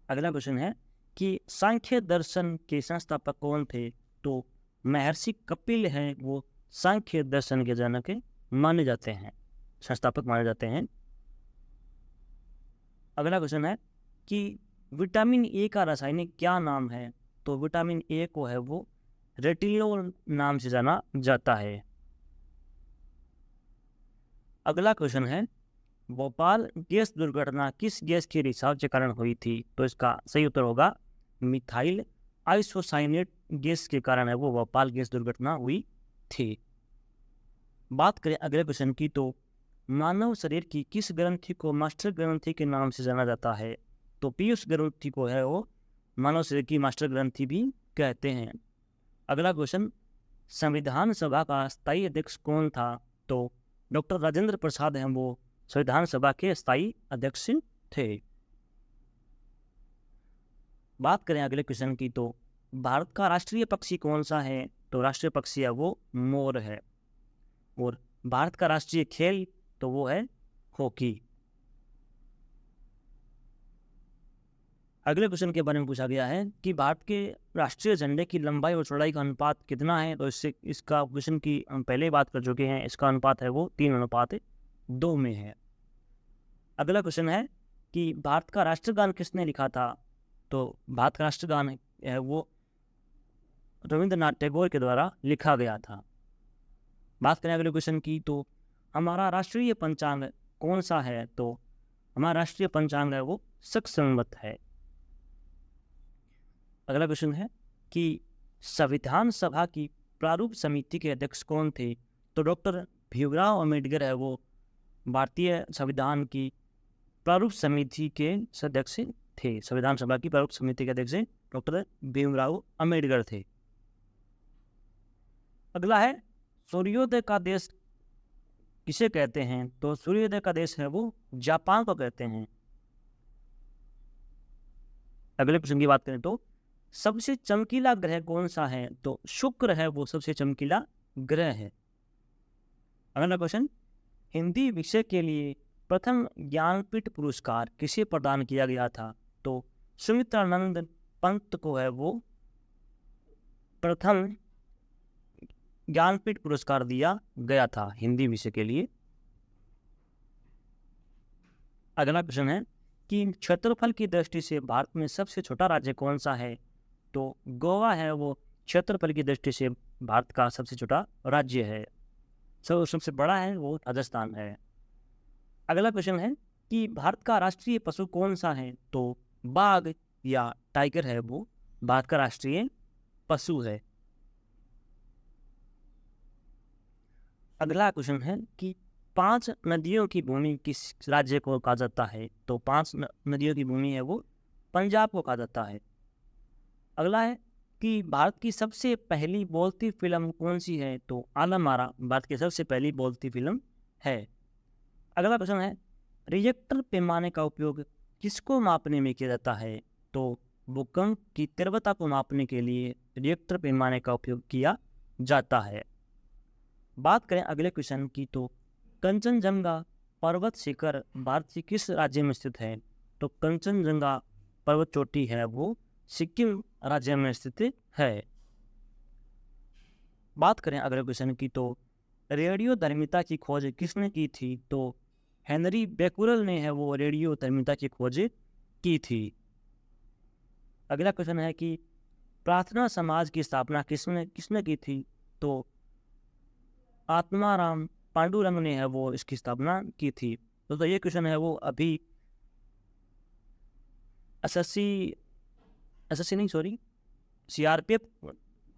अगला क्वेश्चन है कि सांख्य दर्शन के संस्थापक कौन थे? तो महर्षि कपिल हैं वो सांख्य दर्शन के जनक माने जाते हैं, संस्थापक माने जाते हैं। अगला क्वेश्चन है कि विटामिन ए का रासायनिक क्या नाम है? तो विटामिन ए को है वो रेटिनोल नाम से जाना जाता है। अगला क्वेश्चन है, भोपाल गैस दुर्घटना किस गैस के रिसाव के कारण हुई थी? तो इसका सही उत्तर होगा मिथाइल आइसोसाइनेट गैस के कारण है वो भोपाल गैस दुर्घटना हुई थी। बात करें अगले क्वेश्चन की, तो मानव शरीर की किस ग्रंथि को मास्टर ग्रंथि के नाम से जाना जाता है? तो पीयूष ग्रंथि को है वो मानव शरीर की मास्टर ग्रंथि भी कहते हैं। अगला क्वेश्चन, संविधान सभा का स्थायी अध्यक्ष कौन था? तो डॉक्टर राजेंद्र प्रसाद हैं वो संविधान सभा के स्थायी अध्यक्ष थे। बात करें अगले क्वेश्चन की, तो भारत का राष्ट्रीय पक्षी कौन सा है? तो राष्ट्रीय पक्षी है वो मोर है। और भारत का राष्ट्रीय खेल तो वो है हॉकी। अगले क्वेश्चन के बारे में पूछा गया है कि भारत के राष्ट्रीय झंडे की लंबाई और चौड़ाई का अनुपात कितना है? तो इसका क्वेश्चन की हम पहले ही बात कर चुके हैं। इसका अनुपात है वो 3:2 में है। अगला क्वेश्चन है कि भारत का राष्ट्रगान किसने लिखा था? तो भारत का राष्ट्रगान है वो रविंद्रनाथ टैगोर के द्वारा लिखा गया था। बात करें अगले क्वेश्चन की, तो हमारा राष्ट्रीय पंचांग कौन सा है? तो हमारा राष्ट्रीय पंचांग है वो शक संवत है। अगला क्वेश्चन है कि संविधान सभा की प्रारूप समिति के अध्यक्ष कौन थे? तो डॉक्टर भीमराव अम्बेडकर है वो भारतीय संविधान की प्रारूप समिति के सदस्य थे। संविधान सभा की प्रारूप समिति के अध्यक्ष डॉक्टर भीमराव अम्बेडकर थे। अगला है, सूर्योदय का देश किसे कहते हैं? तो सूर्योदय का देश है वो जापान को कहते हैं। अगले क्वेश्चन की बात करें तो सबसे चमकीला ग्रह कौन सा है? तो शुक्र है वो सबसे चमकीला ग्रह है। अगला क्वेश्चन, हिंदी विषय के लिए प्रथम ज्ञानपीठ पुरस्कार किसे प्रदान किया गया था? तो सुमित्रानंद पंत को है वो प्रथम ज्ञानपीठ पुरस्कार दिया गया था हिंदी विषय के लिए। अगला क्वेश्चन है कि क्षेत्रफल की दृष्टि से भारत में सबसे छोटा राज्य कौन सा है? तो गोवा है वो क्षेत्रफल की दृष्टि से भारत का सबसे छोटा राज्य है। सबसे बड़ा है वो राजस्थान है। अगला क्वेश्चन है कि भारत का राष्ट्रीय पशु कौन सा है? तो बाघ या टाइगर है वो भारत का राष्ट्रीय पशु है। अगला क्वेश्चन है कि 5 नदियों की भूमि किस राज्य को कहा जाता है? तो 5 नदियों की भूमि है वो पंजाब को कहा जाता है। अगला है कि भारत की सबसे पहली बोलती फिल्म कौन सी है? तो आलम आरा भारत की सबसे पहली बोलती फिल्म है। अगला प्रश्न है, रिएक्टर पैमाने का उपयोग किसको मापने में किया जाता है? तो भूकंप की तीव्रता को मापने के लिए रिएक्टर पैमाने का उपयोग किया जाता है। बात करें अगले क्वेश्चन की, तो कंचनजंगा पर्वत शिखर भारत के किस राज्य में स्थित है? तो कंचनजंगा पर्वत चोटी है वो सिक्किम राज्य में स्थित है। बात करें अगले क्वेश्चन की, तो रेडियोधर्मिता की खोज किसने की थी? तो हेनरी बेकुरल ने है वो रेडियोधर्मिता की खोज की थी। अगला क्वेश्चन है कि प्रार्थना समाज की स्थापना किसने किसने की थी? तो आत्माराम पांडुरंग ने है वो इसकी स्थापना की थी। तो ये क्वेश्चन है वो अभी एसएससी नहीं, सॉरी, सीआरपीएफ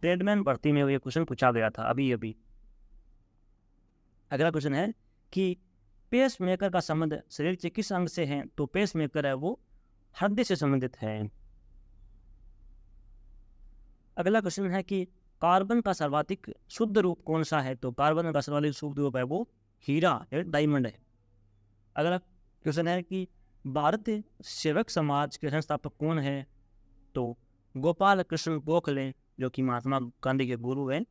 ट्रेडमैन भर्ती में ये क्वेश्चन पूछा गया था अभी अभी। अगला क्वेश्चन है कि पेस मेकर का संबंध शरीर के किस अंग से है? तो पेस मेकर है वो हृदय से संबंधित है। अगला क्वेश्चन है कि कार्बन का सर्वाधिक शुद्ध रूप कौन सा है? तो कार्बन का सर्वाधिक शुद्ध रूप है वो हीरा है, डायमंड है। अगला क्वेश्चन है कि भारतीय सेवक समाज के संस्थापक कौन है? तो गोपाल कृष्ण गोखले जो कि महात्मा गांधी के गुरु हैं,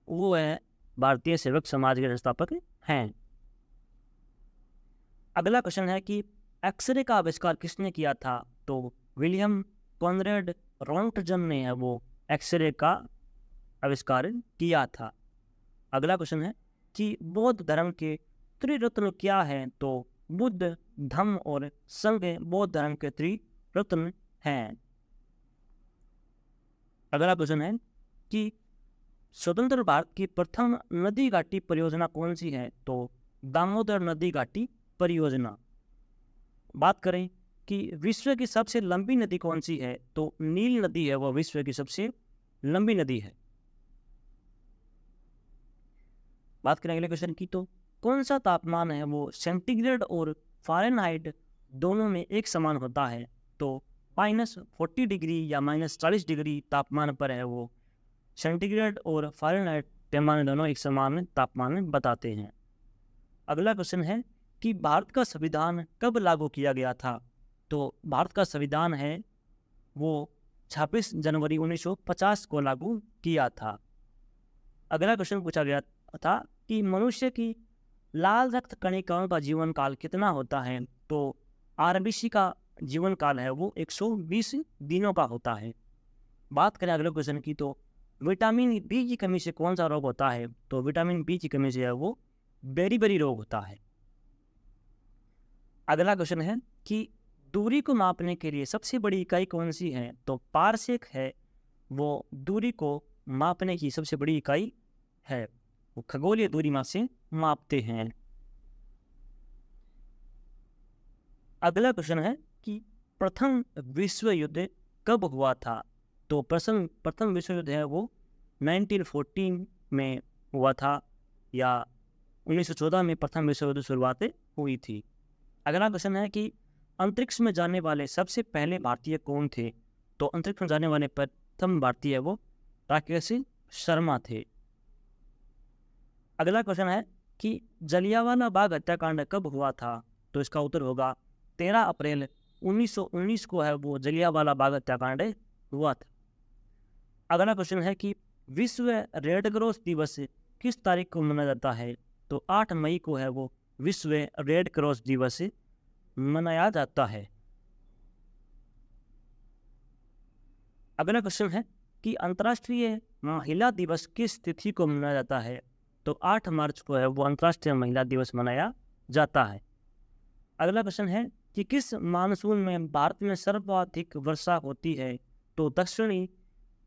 वो है भारतीय सेवक समाज के संस्थापक हैं। अगला क्वेश्चन है कि एक्सरे का आविष्कार किसने किया था? तो विलियम कॉनरेड रोंटगन ने है वो एक्सरे का आविष्कार किया था। अगला क्वेश्चन है कि बौद्ध धर्म के त्रिरत्न क्या है? तो बुद्ध, धम्म और संघ बौद्ध धर्म के त्रिरत्न हैं। अगला क्वेश्चन है कि स्वतंत्र भारत की प्रथम नदी घाटी परियोजना कौन सी है? तो दामोदर नदी घाटी परियोजना। बात करें कि विश्व की सबसे लंबी नदी कौन सी है? तो नील नदी है वह विश्व की सबसे लंबी नदी है। बात करें अगले क्वेश्चन की, तो कौन सा तापमान है वो सेंटीग्रेड और फ़ारेनहाइट दोनों में एक समान होता है? तो -40 डिग्री या -40 डिग्री तापमान पर है वो सेंटीग्रेड और फ़ारेनहाइट पैमाने दोनों एक समान तापमान बताते हैं। अगला क्वेश्चन है कि भारत का संविधान कब लागू किया गया था? तो भारत का संविधान है वो 26 जनवरी 1950 को लागू किया था। अगला क्वेश्चन पूछा गया था कि मनुष्य की लाल रक्त कणिकाओं का जीवन काल कितना होता है? तो आरबीसी का जीवन काल है वो 120 दिनों का होता है। बात करें अगले क्वेश्चन की, तो विटामिन बी की कमी से कौन सा रोग होता है? तो विटामिन बी की कमी से है वो बेरी रोग होता है। अगला क्वेश्चन है कि दूरी को मापने के लिए सबसे बड़ी इकाई कौन सी है? तो पारसेक है वो दूरी को मापने की सबसे बड़ी इकाई है, वो खगोलीय दूरी माप से मापते हैं। अगला क्वेश्चन है कि प्रथम विश्व युद्ध कब हुआ था? तो प्रथम विश्व युद्ध है वो 1914 में हुआ था, या 1914 में प्रथम विश्व युद्ध शुरुआत हुई थी। अगला क्वेश्चन है कि अंतरिक्ष में जाने वाले सबसे पहले भारतीय कौन थे? तो अंतरिक्ष में जाने वाले प्रथम भारतीय वो राकेश शर्मा थे। अगला क्वेश्चन है कि जलियांवाला बाग हत्याकांड कब हुआ था? तो इसका उत्तर होगा 13 अप्रैल 1919 को है वो जलियांवाला बाग हत्याकांड हुआ था। अगला क्वेश्चन है कि विश्व रेड क्रॉस दिवस किस तारीख को मनाया जाता है? तो 8 मई को है वो विश्व रेड क्रॉस दिवस मनाया जाता है। अगला क्वेश्चन है कि अंतर्राष्ट्रीय महिला दिवस किस तिथि को मनाया जाता है? तो 8 मार्च को है वो अंतर्राष्ट्रीय महिला दिवस मनाया जाता है। अगला क्वेश्चन है कि किस मानसून में भारत में सर्वाधिक वर्षा होती है? तो दक्षिणी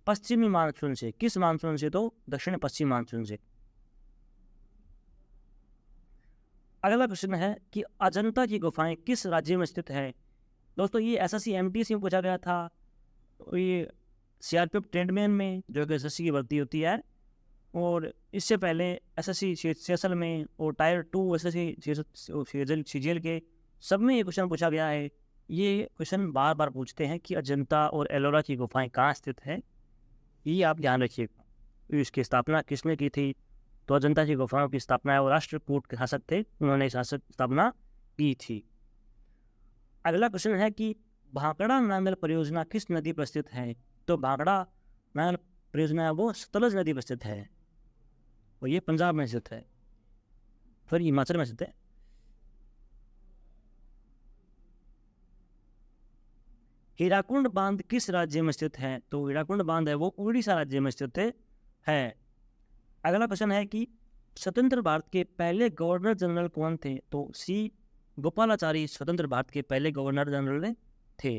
पश्चिमी मानसून से। किस मानसून से? तो दक्षिण पश्चिमी मानसून से। अगला प्रश्न है कि अजंता की गुफाएं किस राज्य में स्थित है? दोस्तों ये एसएससी एमटीएस में पूछा गया था। ये सीआरपीएफ ट्रेडमैन में जो कि एसएससी की भर्ती होती है और इससे पहले एसएससी सेशल में और टायर 2 एसएससी सीजीएल के सब में ये क्वेश्चन पूछा गया है। ये क्वेश्चन बार बार पूछते हैं कि अजंता और एलोरा की गुफाएं कहाँ स्थित है, ये आप ध्यान रखिएगा। इसकी स्थापना किसने की थी? तो अजंता की गुफाओं की स्थापना है वो राष्ट्रकूट के शासक थे, उन्होंने स्थापना की थी। अगला क्वेश्चन है कि भाखड़ा नामल परियोजना किस नदी पर स्थित है? तो भाखड़ा नामल परियोजना है वो सतलज नदी पर स्थित है और ये पंजाब में स्थित है, फिर हिमाचल में स्थित है। हीराकुंड बांध किस राज्य में स्थित है? तो हीराकुंड बांध है वो उड़ीसा राज्य में स्थित है। अगला क्वेश्चन है कि स्वतंत्र भारत के पहले गवर्नर जनरल कौन थे? तो सी गोपालाचारी स्वतंत्र भारत के पहले गवर्नर जनरल थे।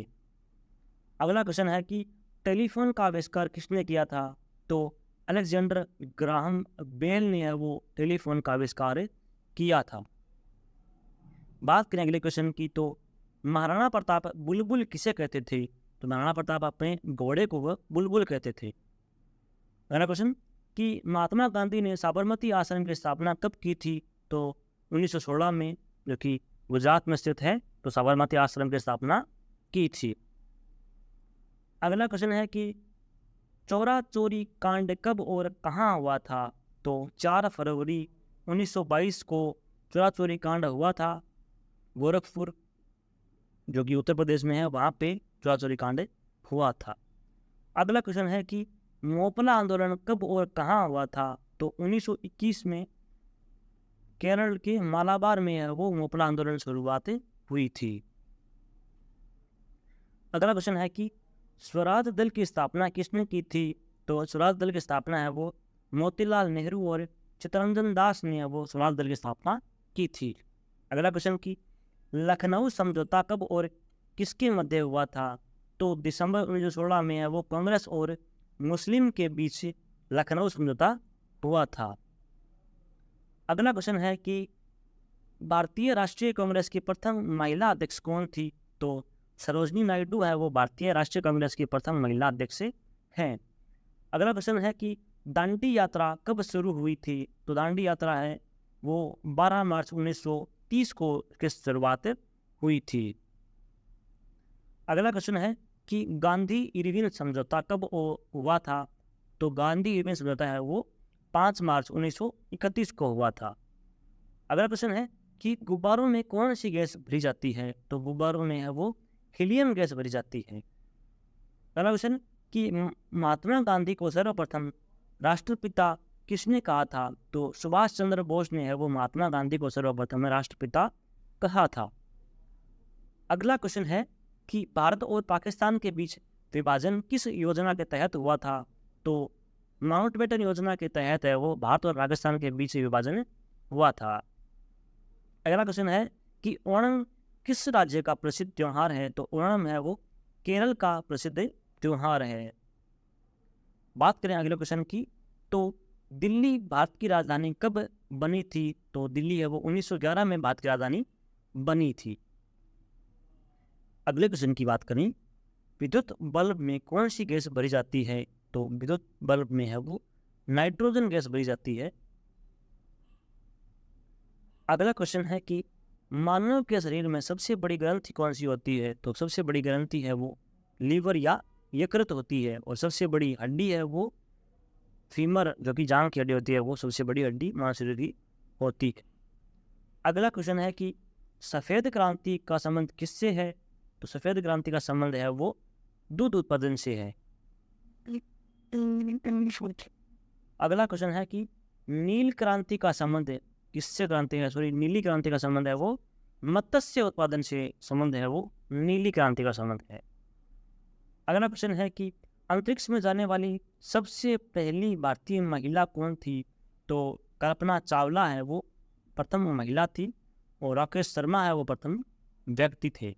अगला क्वेश्चन है कि टेलीफोन का आविष्कार किसने किया था? तो अलेक्जेंडर ग्राहम बेल ने वो टेलीफोन का आविष्कार किया था। बात करें अगले क्वेश्चन की, तो महाराणा प्रताप बुलबुल किसे कहते थे? तो महाराणा प्रताप अपने घोड़े को वह बुलबुल कहते थे। अगला क्वेश्चन कि महात्मा गांधी ने साबरमती आश्रम की स्थापना कब की थी? तो 1916 में, जो कि गुजरात में स्थित है, तो साबरमती आश्रम की स्थापना की थी। अगला क्वेश्चन है कि चौरा चोरी कांड कब और कहाँ हुआ था? तो 4 फरवरी 1922 को चौरा चोरी कांड हुआ था गोरखपुर, जो कि उत्तर प्रदेश में है, वहाँ पे चौरा चोरी कांड हुआ था। अगला क्वेश्चन है कि मोपला आंदोलन कब और कहाँ हुआ था? तो 1921 में केरल के मालाबार में है वो मोपला आंदोलन शुरुआत हुई थी। अगला क्वेश्चन है कि स्वराज दल की स्थापना किसने की थी? तो स्वराज दल की स्थापना है वो मोतीलाल नेहरू और चित्तरंजन दास ने वो स्वराज दल की स्थापना की थी। अगला क्वेश्चन की लखनऊ समझौता कब और किसके मध्य हुआ था? तो दिसंबर 1916 में है वो कांग्रेस और मुस्लिम के बीच लखनऊ समझौता हुआ था। अगला क्वेश्चन है कि भारतीय राष्ट्रीय कांग्रेस की प्रथम महिला अध्यक्ष कौन थी? तो सरोजनी नायडू है वो भारतीय राष्ट्रीय कांग्रेस की प्रथम महिला अध्यक्ष हैं। अगला क्वेश्चन है कि दांडी यात्रा कब शुरू हुई थी? तो दांडी यात्रा है वो 12 मार्च 1930 को की शुरुआत हुई थी। अगला क्वेश्चन है कि गांधी इरविन समझौता कब हुआ था? तो गांधी इरविन समझौता है वो 5 मार्च 1931 को हुआ था। अगला क्वेश्चन है कि गुब्बारों में कौन सी गैस भरी जाती है? तो गुब्बारों में है वो हीलियम गैस भरी जाती है। अगला क्वेश्चन कि महात्मा गांधी को सर्वप्रथम राष्ट्रपिता किसने कहा था? तो सुभाष चंद्र बोस ने है वो महात्मा गांधी को सर्वप्रथम राष्ट्रपिता कहा था। अगला क्वेश्चन है कि भारत और पाकिस्तान के बीच विभाजन किस योजना के तहत हुआ था? तो माउंटबेटन योजना के तहत है वो भारत और पाकिस्तान के बीच विभाजन हुआ था। अगला क्वेश्चन है कि ओणम किस राज्य का प्रसिद्ध त्योहार है? तो ओणम है वो केरल का प्रसिद्ध त्योहार है। बात करें अगले क्वेश्चन की, तो दिल्ली भारत की राजधानी कब बनी थी? तो दिल्ली है वो 1911 में भारत की राजधानी बनी थी। अगले क्वेश्चन की बात करें, विद्युत बल्ब में कौन सी गैस भरी जाती है? तो विद्युत बल्ब में है वो नाइट्रोजन गैस भरी जाती है। अगला क्वेश्चन है कि मानव के शरीर में सबसे बड़ी ग्रंथि कौन सी होती है? तो सबसे बड़ी ग्रंथि है वो लीवर या यकृत होती है, और सबसे बड़ी हड्डी है वो फीमर, जो कि जांघ की हड्डी होती है, वो सबसे बड़ी हड्डी मानव शरीर की होती है। अगला क्वेश्चन है कि सफ़ेद क्रांति का संबंध किससे है? तो सफ़ेद क्रांति का संबंध है वो दूध उत्पादन से है। अगला क्वेश्चन है कि नील क्रांति का संबंध किससे नीली क्रांति का संबंध है वो मत्स्य उत्पादन से संबंध है, वो नीली क्रांति का संबंध है। अगला क्वेश्चन है कि अंतरिक्ष में जाने वाली सबसे पहली भारतीय महिला कौन थी? तो कल्पना चावला है वो प्रथम महिला थी, और राकेश शर्मा है वो प्रथम व्यक्ति थे।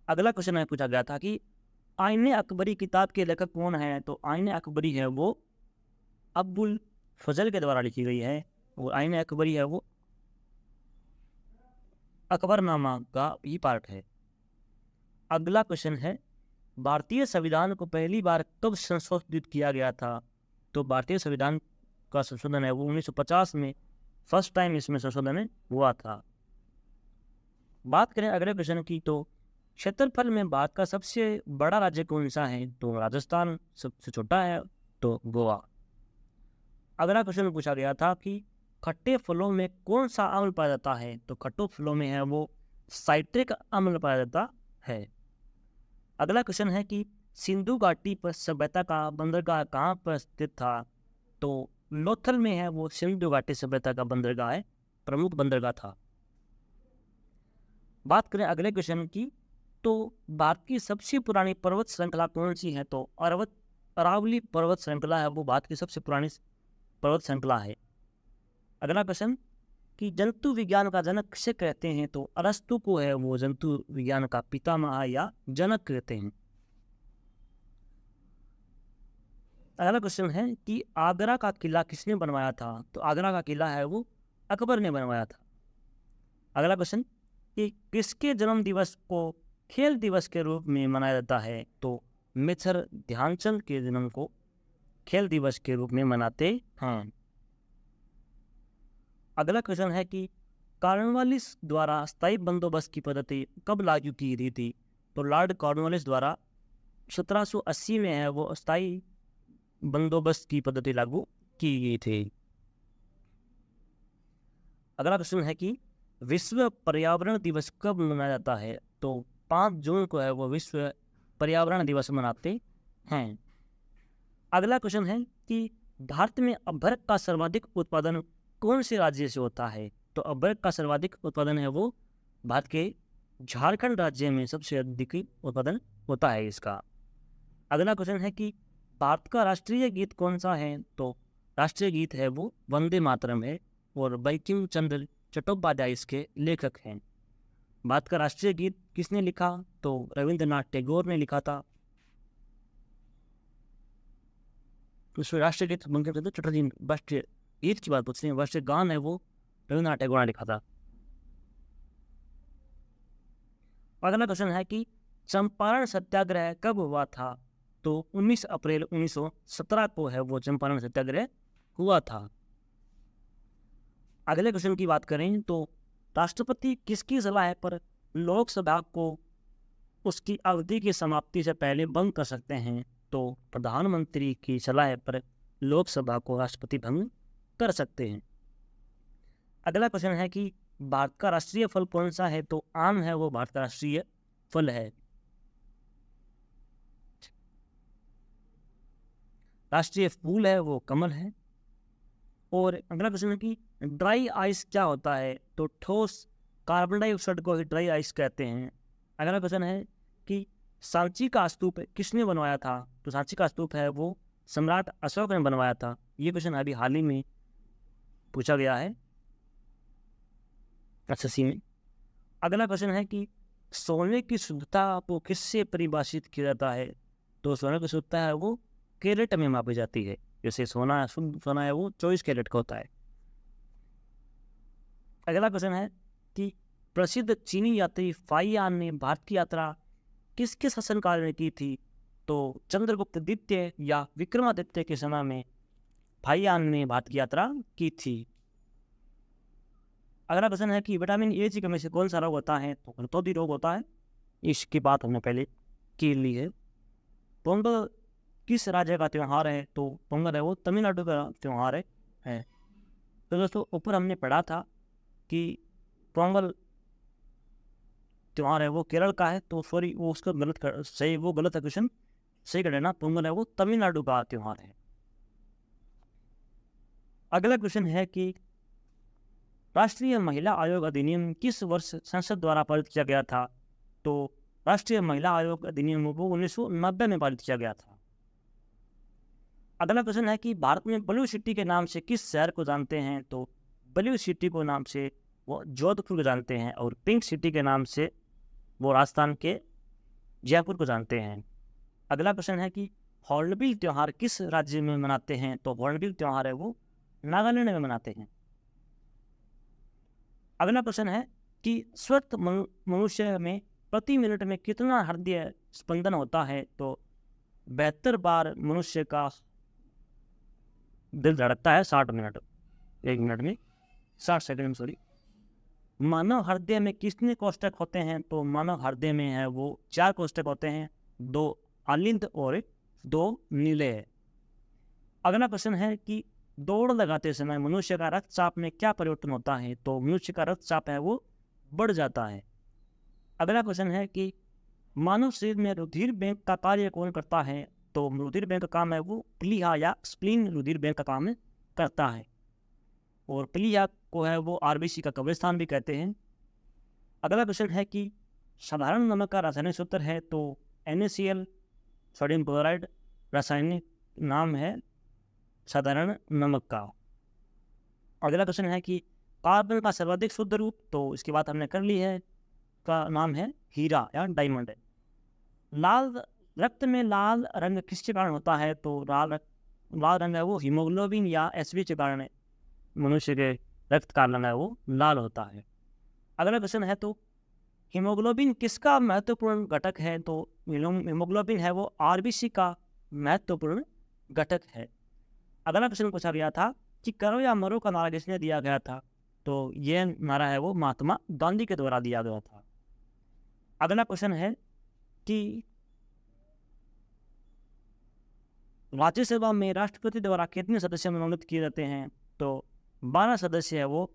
अगला क्वेश्चन पूछा गया था कि आईने अकबरी किताब के लेखक कौन है? तो आईने अकबरी है वो अब्बुल फजल के द्वारा लिखी गई है, और आईने अकबरी है वो अकबरनामा का ही पार्ट है। अगला क्वेश्चन है भारतीय संविधान को पहली बार कब संशोधित किया गया था? तो भारतीय संविधान का संशोधन है वो 1950 में फर्स्ट टाइम इसमें संशोधन हुआ था। बात करें अगले प्रश्न की, तो क्षेत्रफल में भारत का सबसे बड़ा राज्य कौन सा है? तो राजस्थान। सबसे छोटा है तो गोवा। अगला क्वेश्चन पूछा गया था कि खट्टे फलों में कौन सा अम्ल पाया जाता है? तो खट्टे फलों में है वो साइट्रिक अम्ल पाया जाता है। अगला क्वेश्चन है कि सिंधु घाटी पर सभ्यता का बंदरगाह कहाँ पर स्थित था? तो लोथल में है वो सिंधु घाटी सभ्यता का बंदरगाह है, प्रमुख बंदरगाह था। बात करें अगले क्वेश्चन की, तो भारत की सबसे पुरानी पर्वत श्रृंखला कौन सी है? तो अरावली पर्वत श्रृंखला है वो भारत की सबसे पुरानी पर्वत श्रृंखला है। अगला क्वेश्चन कि जंतु विज्ञान का जनक किसे कहते हैं? तो अरस्तु को है वो जंतु विज्ञान का पितामह या जनक कहते हैं। अगला क्वेश्चन है कि आगरा का किला किसने बनवाया था? तो आगरा का किला है वो अकबर ने बनवाया था। अगला क्वेश्चन कि किसके जन्म दिवस को खेल दिवस के रूप में मनाया जाता है? तो मेजर ध्यानचंद के जन्म को खेल दिवस के रूप में मनाते हैं। अगला क्वेश्चन है कि कॉर्नवालिस द्वारा स्थायी बंदोबस्त की पद्धति कब लागू की गई थी? तो लॉर्ड कॉर्नवालिस द्वारा 1780 में है वो स्थायी बंदोबस्त की पद्धति लागू की गई थी। अगला क्वेश्चन है कि विश्व पर्यावरण दिवस कब मनाया जाता है? तो 5 जून को है वो विश्व पर्यावरण दिवस मनाते हैं। अगला क्वेश्चन है कि भारत में अभ्रक का सर्वाधिक उत्पादन कौन से राज्य से होता है? तो अभ्रक का सर्वाधिक उत्पादन है वो भारत के झारखंड राज्य में सबसे अधिक उत्पादन होता है इसका। अगला क्वेश्चन है कि भारत का राष्ट्रीय गीत कौन सा है? तो राष्ट्रीय गीत है वो वंदे मातरम है और बंकिम चंद्र चट्टोपाध्याय इसके लेखक हैं। भारत का राष्ट्रीय गीत किसने लिखा? तो रविंद्रनाथ टैगोर ने लिखा था। राष्ट्रीय गीत बंकिम चंद्र चटर्जी। राष्ट्रीय गीत की बात पूछते हैं, राष्ट्रीय गान है वो रविंद्रनाथ टैगोर ने लिखा था। अगला क्वेश्चन है कि चंपारण सत्याग्रह कब हुआ था? तो 19 अप्रैल 1917 को है वो चंपारण सत्याग्रह हुआ था। अगले क्वेश्चन की बात करें तो राष्ट्रपति किसकी सलाह पर लोकसभा को उसकी अवधि की समाप्ति से पहले भंग कर सकते हैं? तो प्रधानमंत्री की सलाह पर लोकसभा को राष्ट्रपति भंग कर सकते हैं। अगला क्वेश्चन है कि भारत का राष्ट्रीय फल कौन सा है? तो आम है वो भारत का राष्ट्रीय फल है। राष्ट्रीय फूल है वो कमल है। और अगला क्वेश्चन है कि ड्राई आइस क्या होता है? तो ठोस कार्बन डाइऑक्साइड को ही ड्राई आइस कहते हैं। अगला क्वेश्चन है कि सांची का स्तूप किसने बनवाया था? तो सांची का स्तूप है वो सम्राट अशोक ने बनवाया था। ये क्वेश्चन अभी हाल ही में पूछा गया है एसएससी में। अगला क्वेश्चन है कि सोने की शुद्धता को किससे परिभाषित किया जाता है? तो सोने की शुद्धता है वो कैरेट में मापी जाती है। जैसे सोना शुद्ध सोना है वो 24 कैरेट का होता है। अगला क्वेश्चन है कि प्रसिद्ध चीनी यात्री फाइयान ने भारत की यात्रा किसके शासनकाल में की थी? तो चंद्रगुप्त द्वितीय या विक्रमादित्य के समय में फाइयान ने भारत की यात्रा की थी। अगला क्वेश्चन है कि विटामिन ए की कमी से कौन सा रोग होता है? तो गलतोदी रोग होता है। इसकी बात हमने पहले की ली है। पोंगल किस राज्य का त्यौहार है? तो पोंगल है वो तमिलनाडु का त्यौहार है। तो दोस्तों ऊपर हमने पढ़ा था कि पोंगल त्यौहार है वो केरल का है, तो सॉरी वो उसका सही वो गलत है क्वेश्चन, सही कर लेना। पोंगल है वो तमिलनाडु का त्यौहार है। अगला क्वेश्चन है कि राष्ट्रीय महिला आयोग अधिनियम किस वर्ष संसद द्वारा पारित किया गया था? तो राष्ट्रीय महिला आयोग अधिनियम को 1990 में पारित किया गया था। अगला क्वेश्चन है कि भारत में ब्लू सिटी के नाम से किस शहर को जानते हैं? तो ब्लू सिटी को नाम से वो जोधपुर को जानते हैं और पिंक सिटी के नाम से वो राजस्थान के जयपुर को जानते हैं। अगला क्वेश्चन है कि हॉर्नबिल त्यौहार किस राज्य में मनाते हैं? तो हॉर्नबिल त्यौहार है वो नागालैंड में मनाते हैं। अगला क्वेश्चन है कि स्वस्थ मनुष्य में प्रति मिनट में कितना हृदय स्पंदन होता है? तो 72 बार मनुष्य का दिल धड़कता है 60 मिनट, 1 मिनट में 60 सेकंड में, सॉरी। मानव हृदय में कितने कोष्ठक होते हैं? तो मानव हृदय में है वो 4 कोष्ठक होते हैं, 2 अलिंद और 2 नीले है। अगला प्रश्न है कि दौड़ लगाते समय मनुष्य का रक्तचाप में क्या परिवर्तन होता है? तो मनुष्य का रक्तचाप है वो बढ़ जाता है। अगला प्रश्न है कि मानव शरीर में रुधिर बैंक का कार्य कौन करता है? तो रुधिर बैंक का काम है वो प्लीहा या स्प्लीन रुधिर बैंक का काम करता है, और प्लीहा को है वो आरबीसी का कब्रिस्तान भी कहते हैं। अगला प्रश्न है कि साधारण नमक का रासायनिक सूत्र है? तो NaCl, सोडियम क्लोराइड रासायनिक नाम है साधारण नमक का। अगला प्रश्न है कि कार्बन का सर्वाधिक शुद्ध रूप? तो इसकी बात हमने कर ली है, का नाम है हीरा या डायमंड है। लाल रक्त में लाल रंग किसके कारण होता है? तो लाल रंग है वो हीमोग्लोबिन या एचबी के कारण मनुष्य के रक्त का रंग है वो लाल होता है। अगला प्रश्न है तो हीमोग्लोबिन किसका महत्वपूर्ण घटक है? तो हीमोग्लोबिन है वो आरबीसी का महत्वपूर्ण घटक है। अगला प्रश्न पूछा गया था कि करो या मरो का नारा किसने दिया गया था? तो यह नारा है वो महात्मा गांधी के द्वारा दिया गया था। अगला प्रश्न है कि राज्यसभा में राष्ट्रपति द्वारा कितने सदस्य मनोनीत किए जाते हैं? तो 12 सदस्य है वो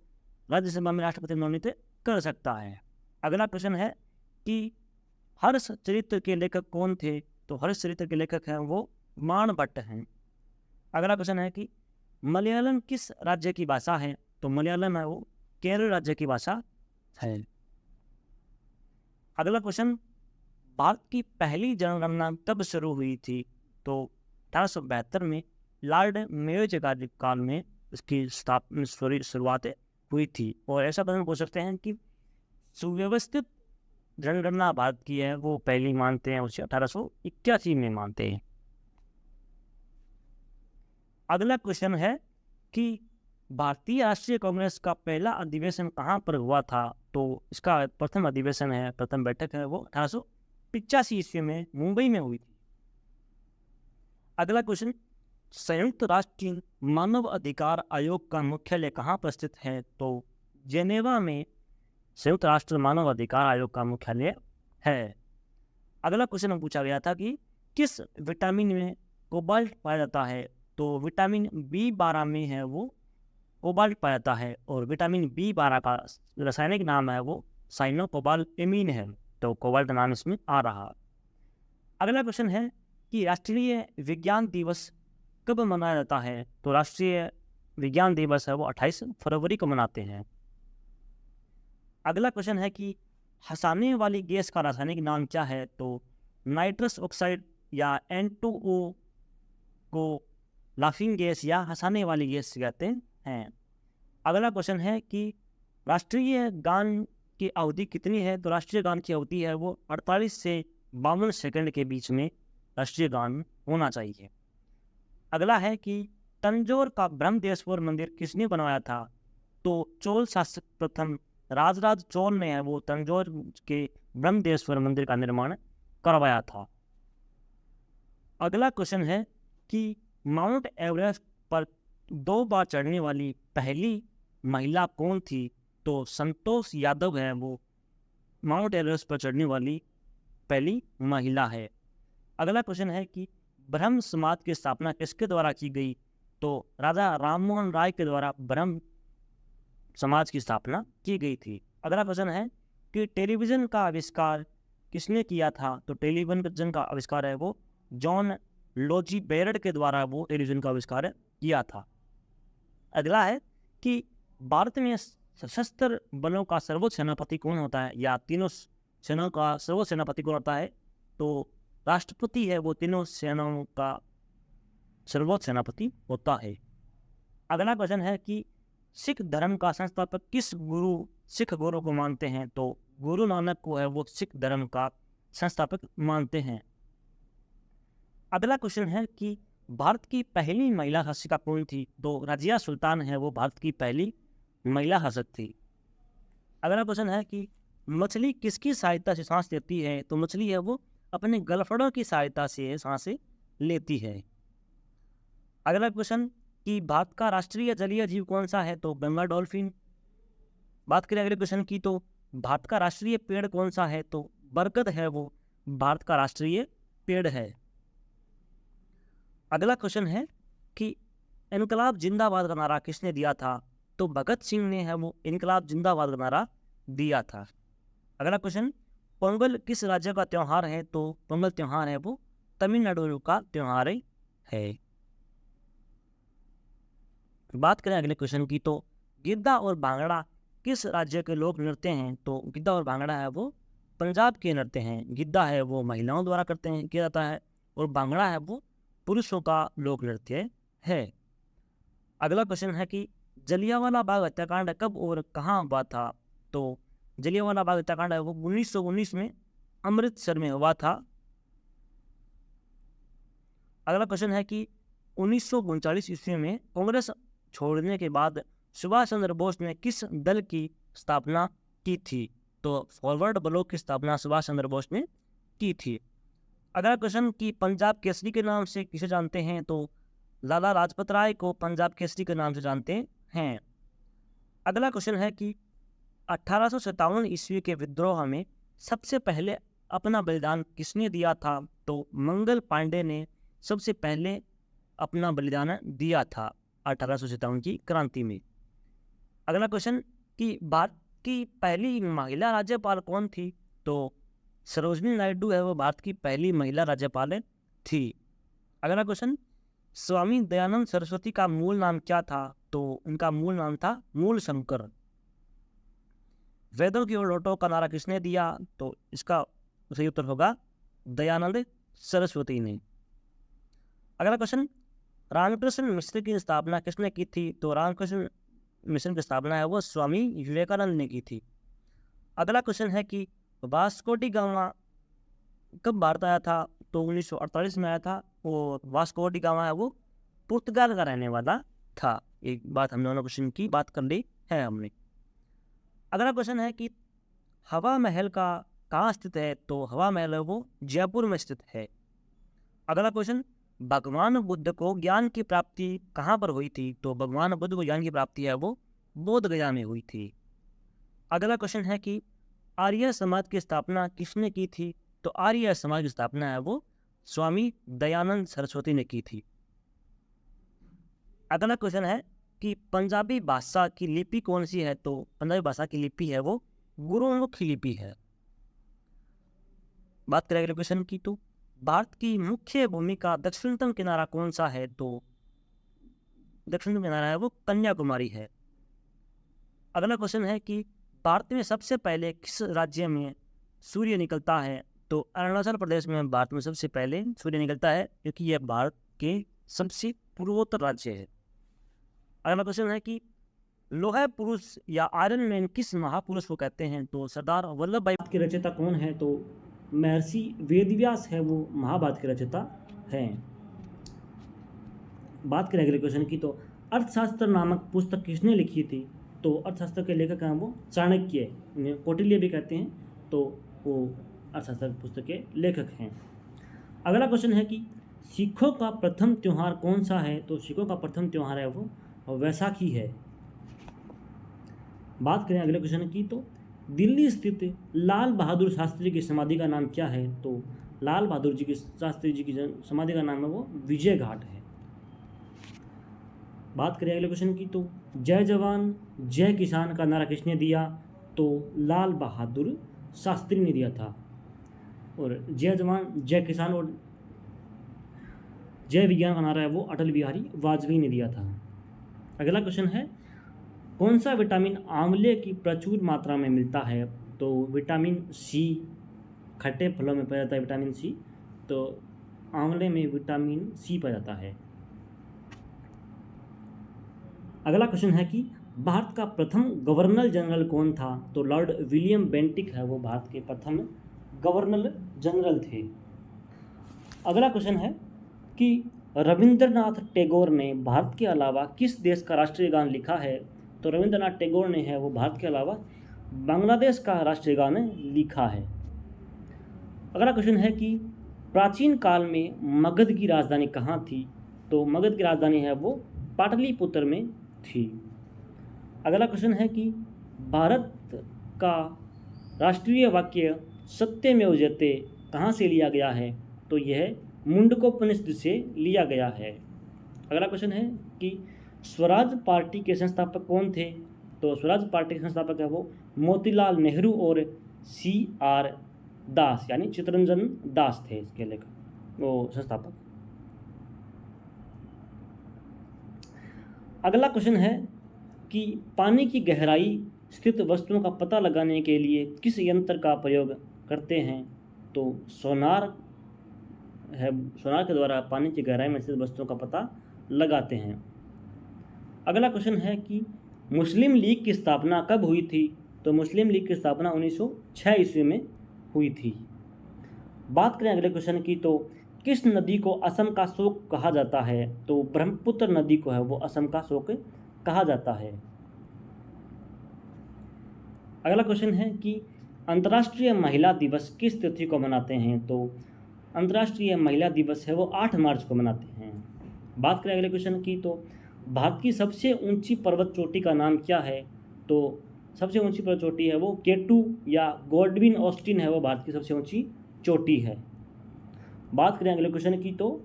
राज्यसभा में राष्ट्रपति मनोनीत कर सकता है। अगला प्रश्न है कि हर्ष चरित्र के लेखक कौन थे? तो हर्ष चरित्र के लेखक हैं वो मान भट्ट हैं। अगला प्रश्न है कि मलयालम किस राज्य की भाषा है? तो मलयालम है वो केरल राज्य की भाषा है। अगला क्वेश्चन, भारत की पहली जनगणना कब शुरू हुई थी? तो 1872 में लॉर्ड मेयो के कार्यकाल में इसकी शुरुआत हुई थी। और ऐसा प्रश्न पूछ सकते हैं कि सुव्यवस्थित जनगणना भारत की है वो पहली मानते हैं उसे 1881 में मानते हैं। अगला क्वेश्चन है कि भारतीय राष्ट्रीय कांग्रेस का पहला अधिवेशन कहाँ पर हुआ था? तो इसका प्रथम अधिवेशन है, प्रथम बैठक है वो 1885 ईस्वी में मुंबई में हुई थी। अगला क्वेश्चन, संयुक्त राष्ट्र मानव अधिकार आयोग का मुख्यालय कहाँ पर स्थित है? तो जेनेवा में संयुक्त राष्ट्र मानव अधिकार आयोग का मुख्यालय है। अगला क्वेश्चन पूछा गया था कि किस विटामिन में कोबाल्ट पाया जाता है? तो विटामिन B12 में है वो कोबाल्ट पाया जाता है, और विटामिन B12 का रासायनिक नाम है वो साइनोकोबाल्टैमिन है, तो कोबाल्ट नाम इसमें आ रहा। अगला क्वेश्चन है कि राष्ट्रीय विज्ञान दिवस कब मनाया जाता है? तो राष्ट्रीय विज्ञान दिवस है वो 28 फरवरी को मनाते हैं। अगला क्वेश्चन है कि हंसाने वाली गैस का रासायनिक नाम क्या है? तो नाइट्रस ऑक्साइड या N2O को लाफिंग गैस या हंसाने वाली गैस कहते हैं। अगला क्वेश्चन है कि राष्ट्रीय गान की अवधि कितनी है? तो राष्ट्रीय गान की अवधि है वो 48 से 52 सेकंड के बीच में राष्ट्रीय गान होना चाहिए। अगला है कि तंजौर का ब्रह्मदेश्वर मंदिर किसने बनवाया था? तो चोल शासक प्रथम राजराज चोल ने है वो तंजौर के ब्रह्मदेश्वर मंदिर का निर्माण करवाया था। अगला क्वेश्चन है कि माउंट एवरेस्ट पर 2 बार चढ़ने वाली पहली महिला कौन थी? तो संतोष यादव है वो माउंट एवरेस्ट पर चढ़ने वाली पहली महिला है। अगला क्वेश्चन है कि ब्रह्म समाज की स्थापना किसके द्वारा की गई? तो राजा राममोहन राय के द्वारा ब्रह्म समाज की स्थापना की गई थी। अगला प्रश्न है कि टेलीविज़न का आविष्कार किसने किया था? तो टेलीविज़न का आविष्कार है वो जॉन लॉजी बेरड के द्वारा वो टेलीविज़न का आविष्कार किया था। अगला है कि भारत में सशस्त्र बलों का सर्वोच्च सेनापति कौन होता है, या तीनों सेनाओं का सर्वोच्च सेनापति कौन होता है? तो राष्ट्रपति है वो तीनों सेनाओं का सर्वोच्च सेनापति होता है। अगला क्वेश्चन है कि सिख धर्म का संस्थापक किस सिख गुरु को मानते हैं? तो गुरु नानक को है वो सिख धर्म का संस्थापक मानते हैं। अगला क्वेश्चन है कि भारत की पहली महिला शासिका कौन थी? तो रजिया सुल्तान है वो भारत की पहली महिला शासक थी। अगला क्वेश्चन है कि मछली किसकी सहायता से सांस लेती है? तो मछली है वो अपने गलफड़ों की सहायता से सांसें लेती है। अगला क्वेश्चन, कि भारत का राष्ट्रीय जलीय जीव कौन सा है, तो गंगा डॉल्फिन। बात करें अगले क्वेश्चन की, तो भारत का राष्ट्रीय पेड़ कौन सा है, तो बरगद है वो भारत का राष्ट्रीय पेड़ है। अगला क्वेश्चन है कि इनकलाब जिंदाबाद का नारा किसने दिया था, तो भगत सिंह ने है वो इनकलाब जिंदाबाद का नारा दिया था। अगला क्वेश्चन, पोंगल किस राज्य का त्योहार है, तो पोंगल त्योहार है वो तमिलनाडु का त्योहार है। बात करें अगले क्वेश्चन की, तो गिद्दा और भांगड़ा किस राज्य के लोक नृत्य हैं, तो गिद्दा और भांगड़ा है वो पंजाब के नृत्य हैं। गिद्दा है वो महिलाओं द्वारा किया जाता है और भांगड़ा है वो पुरुषों का लोक नृत्य है। अगला क्वेश्चन है कि जलियांवाला बाग हत्याकांड कब और कहाँ हुआ था, तो जलियांवाला बाग हत्याकांड है वो 1919 में अमृतसर में हुआ था। अगला क्वेश्चन है कि 1939 ईस्वी में कांग्रेस छोड़ने के बाद सुभाष चंद्र बोस ने किस दल की स्थापना की थी, तो फॉरवर्ड ब्लॉक की स्थापना सुभाष चंद्र बोस ने की थी। अगला क्वेश्चन कि पंजाब केसरी के नाम से किसे जानते हैं, तो लाला लाजपत राय को पंजाब केसरी के नाम से जानते हैं। अगला क्वेश्चन है कि 1857 ईस्वी के विद्रोह में सबसे पहले अपना बलिदान किसने दिया था, तो मंगल पांडे ने सबसे पहले अपना बलिदान दिया था 1857 की क्रांति में। अगला क्वेश्चन कि भारत की पहली महिला राज्यपाल कौन थी, तो सरोजनी नायडू है वो भारत की पहली महिला राज्यपाल थी। अगला क्वेश्चन, स्वामी दयानंद सरस्वती का मूल नाम क्या था, तो उनका मूल नाम था मूल शंकर। वेदों की ओर लौटो का नारा किसने दिया, तो इसका सही उत्तर होगा दयानंद सरस्वती ने। अगला क्वेश्चन, रामकृष्ण मिशन की स्थापना किसने की थी, तो रामकृष्ण मिशन की स्थापना है वो स्वामी विवेकानंद ने की थी। अगला क्वेश्चन है कि वास्को डी गामा कब भारत आया था, तो 1948 में आया था और वास्को डी गामा है वो पुर्तगाल का रहने वाला था। एक बात हम दोनों क्वेश्चन की बात कर ली है हमने। अगला क्वेश्चन है कि हवा महल का कहाँ स्थित है, तो हवा महल है वो जयपुर में स्थित है। अगला क्वेश्चन, भगवान बुद्ध को ज्ञान की प्राप्ति कहाँ पर हुई थी, तो भगवान बुद्ध को ज्ञान की प्राप्ति है वो बोध गया में हुई थी। अगला क्वेश्चन है कि आर्य समाज की स्थापना किसने की थी, तो आर्य समाज की स्थापना है वो स्वामी दयानंद सरस्वती ने की थी। अगला क्वेश्चन है कि पंजाबी भाषा की लिपि कौन सी है, तो पंजाबी भाषा की लिपि है वो गुरुमुखी लिपि है। बात करें अगले क्वेश्चन की, तो भारत की मुख्य भूमि का दक्षिणतम किनारा कौन सा है, तो दक्षिणतम किनारा है वो कन्याकुमारी है। अगला क्वेश्चन है कि भारत में सबसे पहले किस राज्य में सूर्य निकलता है, तो अरुणाचल प्रदेश में भारत में सबसे पहले सूर्य निकलता है, क्योंकि यह भारत के सबसे पूर्वोत्तर राज्य है। अगला क्वेश्चन है कि लोहा पुरुष या आयरन मैन किस महापुरुष को कहते हैं, तो सरदार वल्लभ भाई के रचयिता कौन है, तो महर्षि वेदव्यास है वो महाभारत के रचयिता हैं। बात करें अगले क्वेश्चन की, तो अर्थशास्त्र नामक पुस्तक किसने लिखी थी, तो अर्थशास्त्र के लेखक हैं वो चाणक्य, उन्हें कौटिल्य भी कहते हैं, तो वो अर्थशास्त्र पुस्तक के लेखक हैं। अगला क्वेश्चन है कि सिखों का प्रथम त्यौहार कौन सा है, तो सिखों का प्रथम त्यौहार है वो वैसाखी है। बात करें अगले क्वेश्चन की, तो दिल्ली स्थित लाल बहादुर शास्त्री की समाधि का नाम क्या है, तो लाल बहादुर जी की शास्त्री जी की समाधि का नाम है वो विजय घाट है। बात करें अगले क्वेश्चन की, तो जय जवान जय किसान का नारा किसने दिया, तो लाल बहादुर शास्त्री ने दिया था। और जय जवान जय किसान और जय विज्ञान का नारा है वो अटल बिहारी वाजपेयी ने दिया था। अगला क्वेश्चन है, कौन सा विटामिन आंवले की प्रचुर मात्रा में मिलता है, तो विटामिन सी, खट्टे फलों में पाया जाता है विटामिन सी, तो आंवले में विटामिन सी पाया जाता है। अगला क्वेश्चन है कि भारत का प्रथम गवर्नर जनरल कौन था, तो लॉर्ड विलियम बेंटिक है वो भारत के प्रथम गवर्नर जनरल थे। अगला क्वेश्चन है कि रविंद्रनाथ टैगोर ने भारत के अलावा किस देश का राष्ट्रीय गान लिखा है, तो रविंद्रनाथ टैगोर ने है वो भारत के अलावा बांग्लादेश का राष्ट्रीय गान लिखा है। अगला क्वेश्चन है कि प्राचीन काल में मगध की राजधानी कहाँ थी, तो मगध की राजधानी है वो पाटलिपुत्र में थी। अगला क्वेश्चन है कि भारत का राष्ट्रीय वाक्य सत्यमेव जयते कहाँ से लिया गया है, तो यह मुंडकोपनिषद से लिया गया है। अगला क्वेश्चन है कि स्वराज पार्टी के संस्थापक कौन थे, तो स्वराज पार्टी के संस्थापक है वो मोतीलाल नेहरू और CR दास यानी चित्तरंजन दास थे इसके लेखक वो संस्थापक। अगला क्वेश्चन है कि पानी की गहराई स्थित वस्तुओं का पता लगाने के लिए किस यंत्र का प्रयोग करते हैं, तो सोनार है, सोनार के द्वारा पानी की गहराई में स्थित वस्तुओं का पता लगाते हैं। अगला क्वेश्चन है कि मुस्लिम लीग की स्थापना कब हुई थी, तो मुस्लिम लीग की स्थापना 1906 ईस्वी में हुई थी। बात करें अगले क्वेश्चन की, तो किस नदी को असम का शोक कहा जाता है, तो ब्रह्मपुत्र नदी को है वो असम का शोक कहा जाता है। अगला क्वेश्चन है कि अंतर्राष्ट्रीय महिला दिवस किस तिथि को मनाते हैं, तो अंतर्राष्ट्रीय महिला दिवस है वो 8 मार्च को मनाते हैं। बात करें अगले क्वेश्चन की, तो भारत की सबसे ऊंची पर्वत चोटी का नाम क्या है, तो सबसे ऊंची पर्वत चोटी है वो K2 या गॉडविन ऑस्टिन है वो भारत की सबसे ऊंची चोटी है। बात करें अगले क्वेश्चन की, तो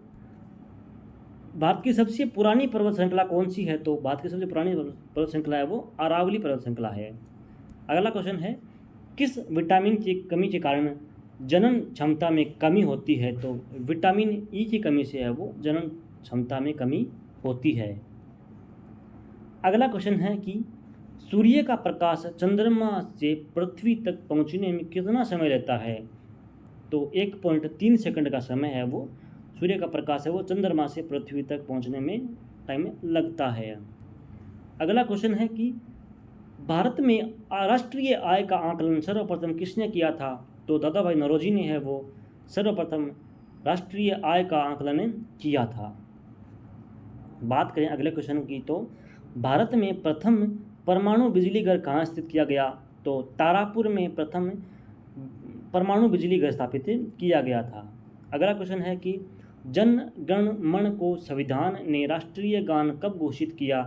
भारत की सबसे पुरानी पर्वत श्रृंखला कौन सी है, तो भारत की सबसे पुरानी पर्वत श्रृंखला है वो अरावली पर्वत श्रृंखला है। अगला क्वेश्चन है किस विटामिन की कमी के कारण जनन क्षमता में कमी होती है, तो विटामिन ई की कमी से है वो जनन क्षमता में कमी होती है। अगला क्वेश्चन है कि सूर्य का प्रकाश चंद्रमा से पृथ्वी तक पहुंचने में कितना समय लेता है, तो 1.3 सेकंड का समय है वो सूर्य का प्रकाश है वो चंद्रमा से पृथ्वी तक पहुंचने में टाइम लगता है। अगला क्वेश्चन है कि भारत में राष्ट्रीय आय का आकलन सर्वप्रथम किसने किया था, तो दादा भाई नौरोजी ने है वो सर्वप्रथम राष्ट्रीय आय का आकलन किया था। बात करें अगले क्वेश्चन की, तो भारत में प्रथम परमाणु बिजली घर कहाँ स्थित किया गया, तो तारापुर में प्रथम परमाणु बिजली घर स्थापित किया गया था। अगला क्वेश्चन है कि जन गण मन को संविधान ने राष्ट्रीय गान कब घोषित किया,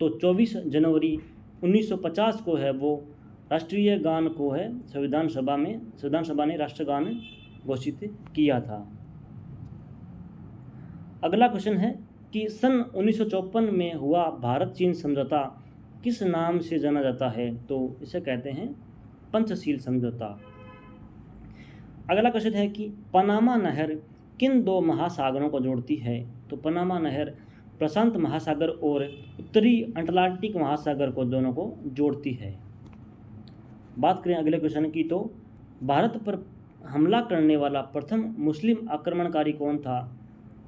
तो 24 जनवरी 1950 को है वो राष्ट्रीय गान को है संविधान सभा ने राष्ट्रगान घोषित किया था। अगला क्वेश्चन है कि सन 1954 में हुआ भारत चीन समझौता किस नाम से जाना जाता है, तो इसे कहते हैं पंचशील समझौता। अगला क्वेश्चन है कि पनामा नहर किन 2 महासागरों को जोड़ती है, तो पनामा नहर प्रशांत महासागर और उत्तरी अटलांटिक महासागर को दोनों को जोड़ती है। बात करें अगले क्वेश्चन की, तो भारत पर हमला करने वाला प्रथम मुस्लिम आक्रमणकारी कौन था,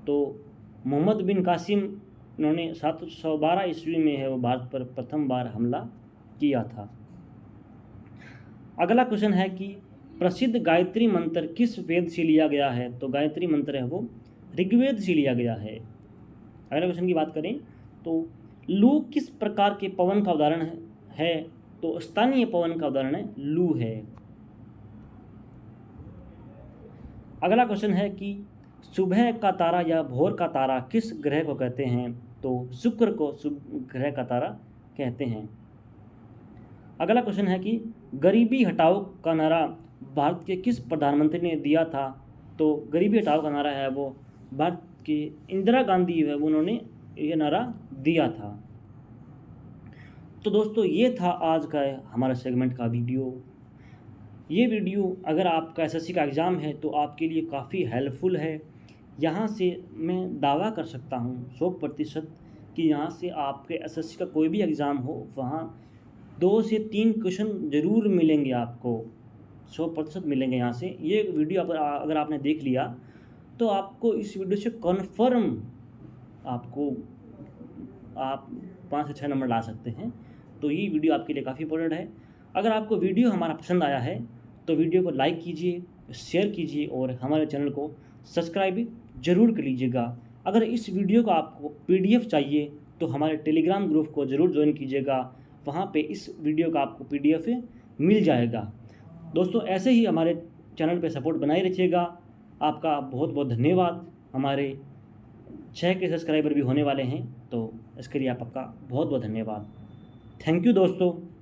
तो मोहम्मद बिन कासिम, उन्होंने 712 ईस्वी में है वो भारत पर प्रथम बार हमला किया था। अगला क्वेश्चन है कि प्रसिद्ध गायत्री मंत्र किस वेद से लिया गया है, तो गायत्री मंत्र है वो ऋग्वेद से लिया गया है। अगले क्वेश्चन की बात करें, तो लू किस प्रकार के पवन का उदाहरण है, तो स्थानीय पवन का उदाहरण है लू है। अगला क्वेश्चन है कि सुबह का तारा या भोर का तारा किस ग्रह को कहते हैं, तो शुक्र को शुभ ग्रह का तारा कहते हैं। अगला क्वेश्चन है कि गरीबी हटाओ का नारा भारत के किस प्रधानमंत्री ने दिया था, तो गरीबी हटाओ का नारा है वो भारत की इंदिरा गांधी है वो उन्होंने ये नारा दिया था। तो दोस्तों ये था आज का हमारा सेगमेंट का वीडियो। ये वीडियो अगर आपका एसएससी का एग्ज़ाम है तो आपके लिए काफ़ी हेल्पफुल है। यहाँ से मैं दावा कर सकता हूँ 100% कि यहाँ से आपके एसएससी का कोई भी एग्ज़ाम हो वहाँ 2 से 3 क्वेश्चन ज़रूर मिलेंगे आपको, 100% मिलेंगे यहाँ से। ये वीडियो अगर आपने देख लिया तो आपको इस वीडियो से कन्फर्म आप 5 से 6 नंबर ला सकते हैं। तो ये वीडियो आपके लिए काफ़ी इंपॉर्टेंट है। अगर आपको वीडियो हमारा पसंद आया है तो वीडियो को लाइक कीजिए, शेयर कीजिए और हमारे चैनल को सब्सक्राइब जरूर कर लीजिएगा। अगर इस वीडियो का आपको PDF चाहिए तो हमारे टेलीग्राम ग्रुप को ज़रूर ज्वाइन कीजिएगा, वहाँ पे इस वीडियो का आपको PDF मिल जाएगा। दोस्तों ऐसे ही हमारे चैनल पे सपोर्ट बनाए रखिएगा। आपका बहुत बहुत धन्यवाद। हमारे 6 के सब्सक्राइबर भी होने वाले हैं, तो इसके लिए आपका बहुत बहुत धन्यवाद। थैंक यू दोस्तों।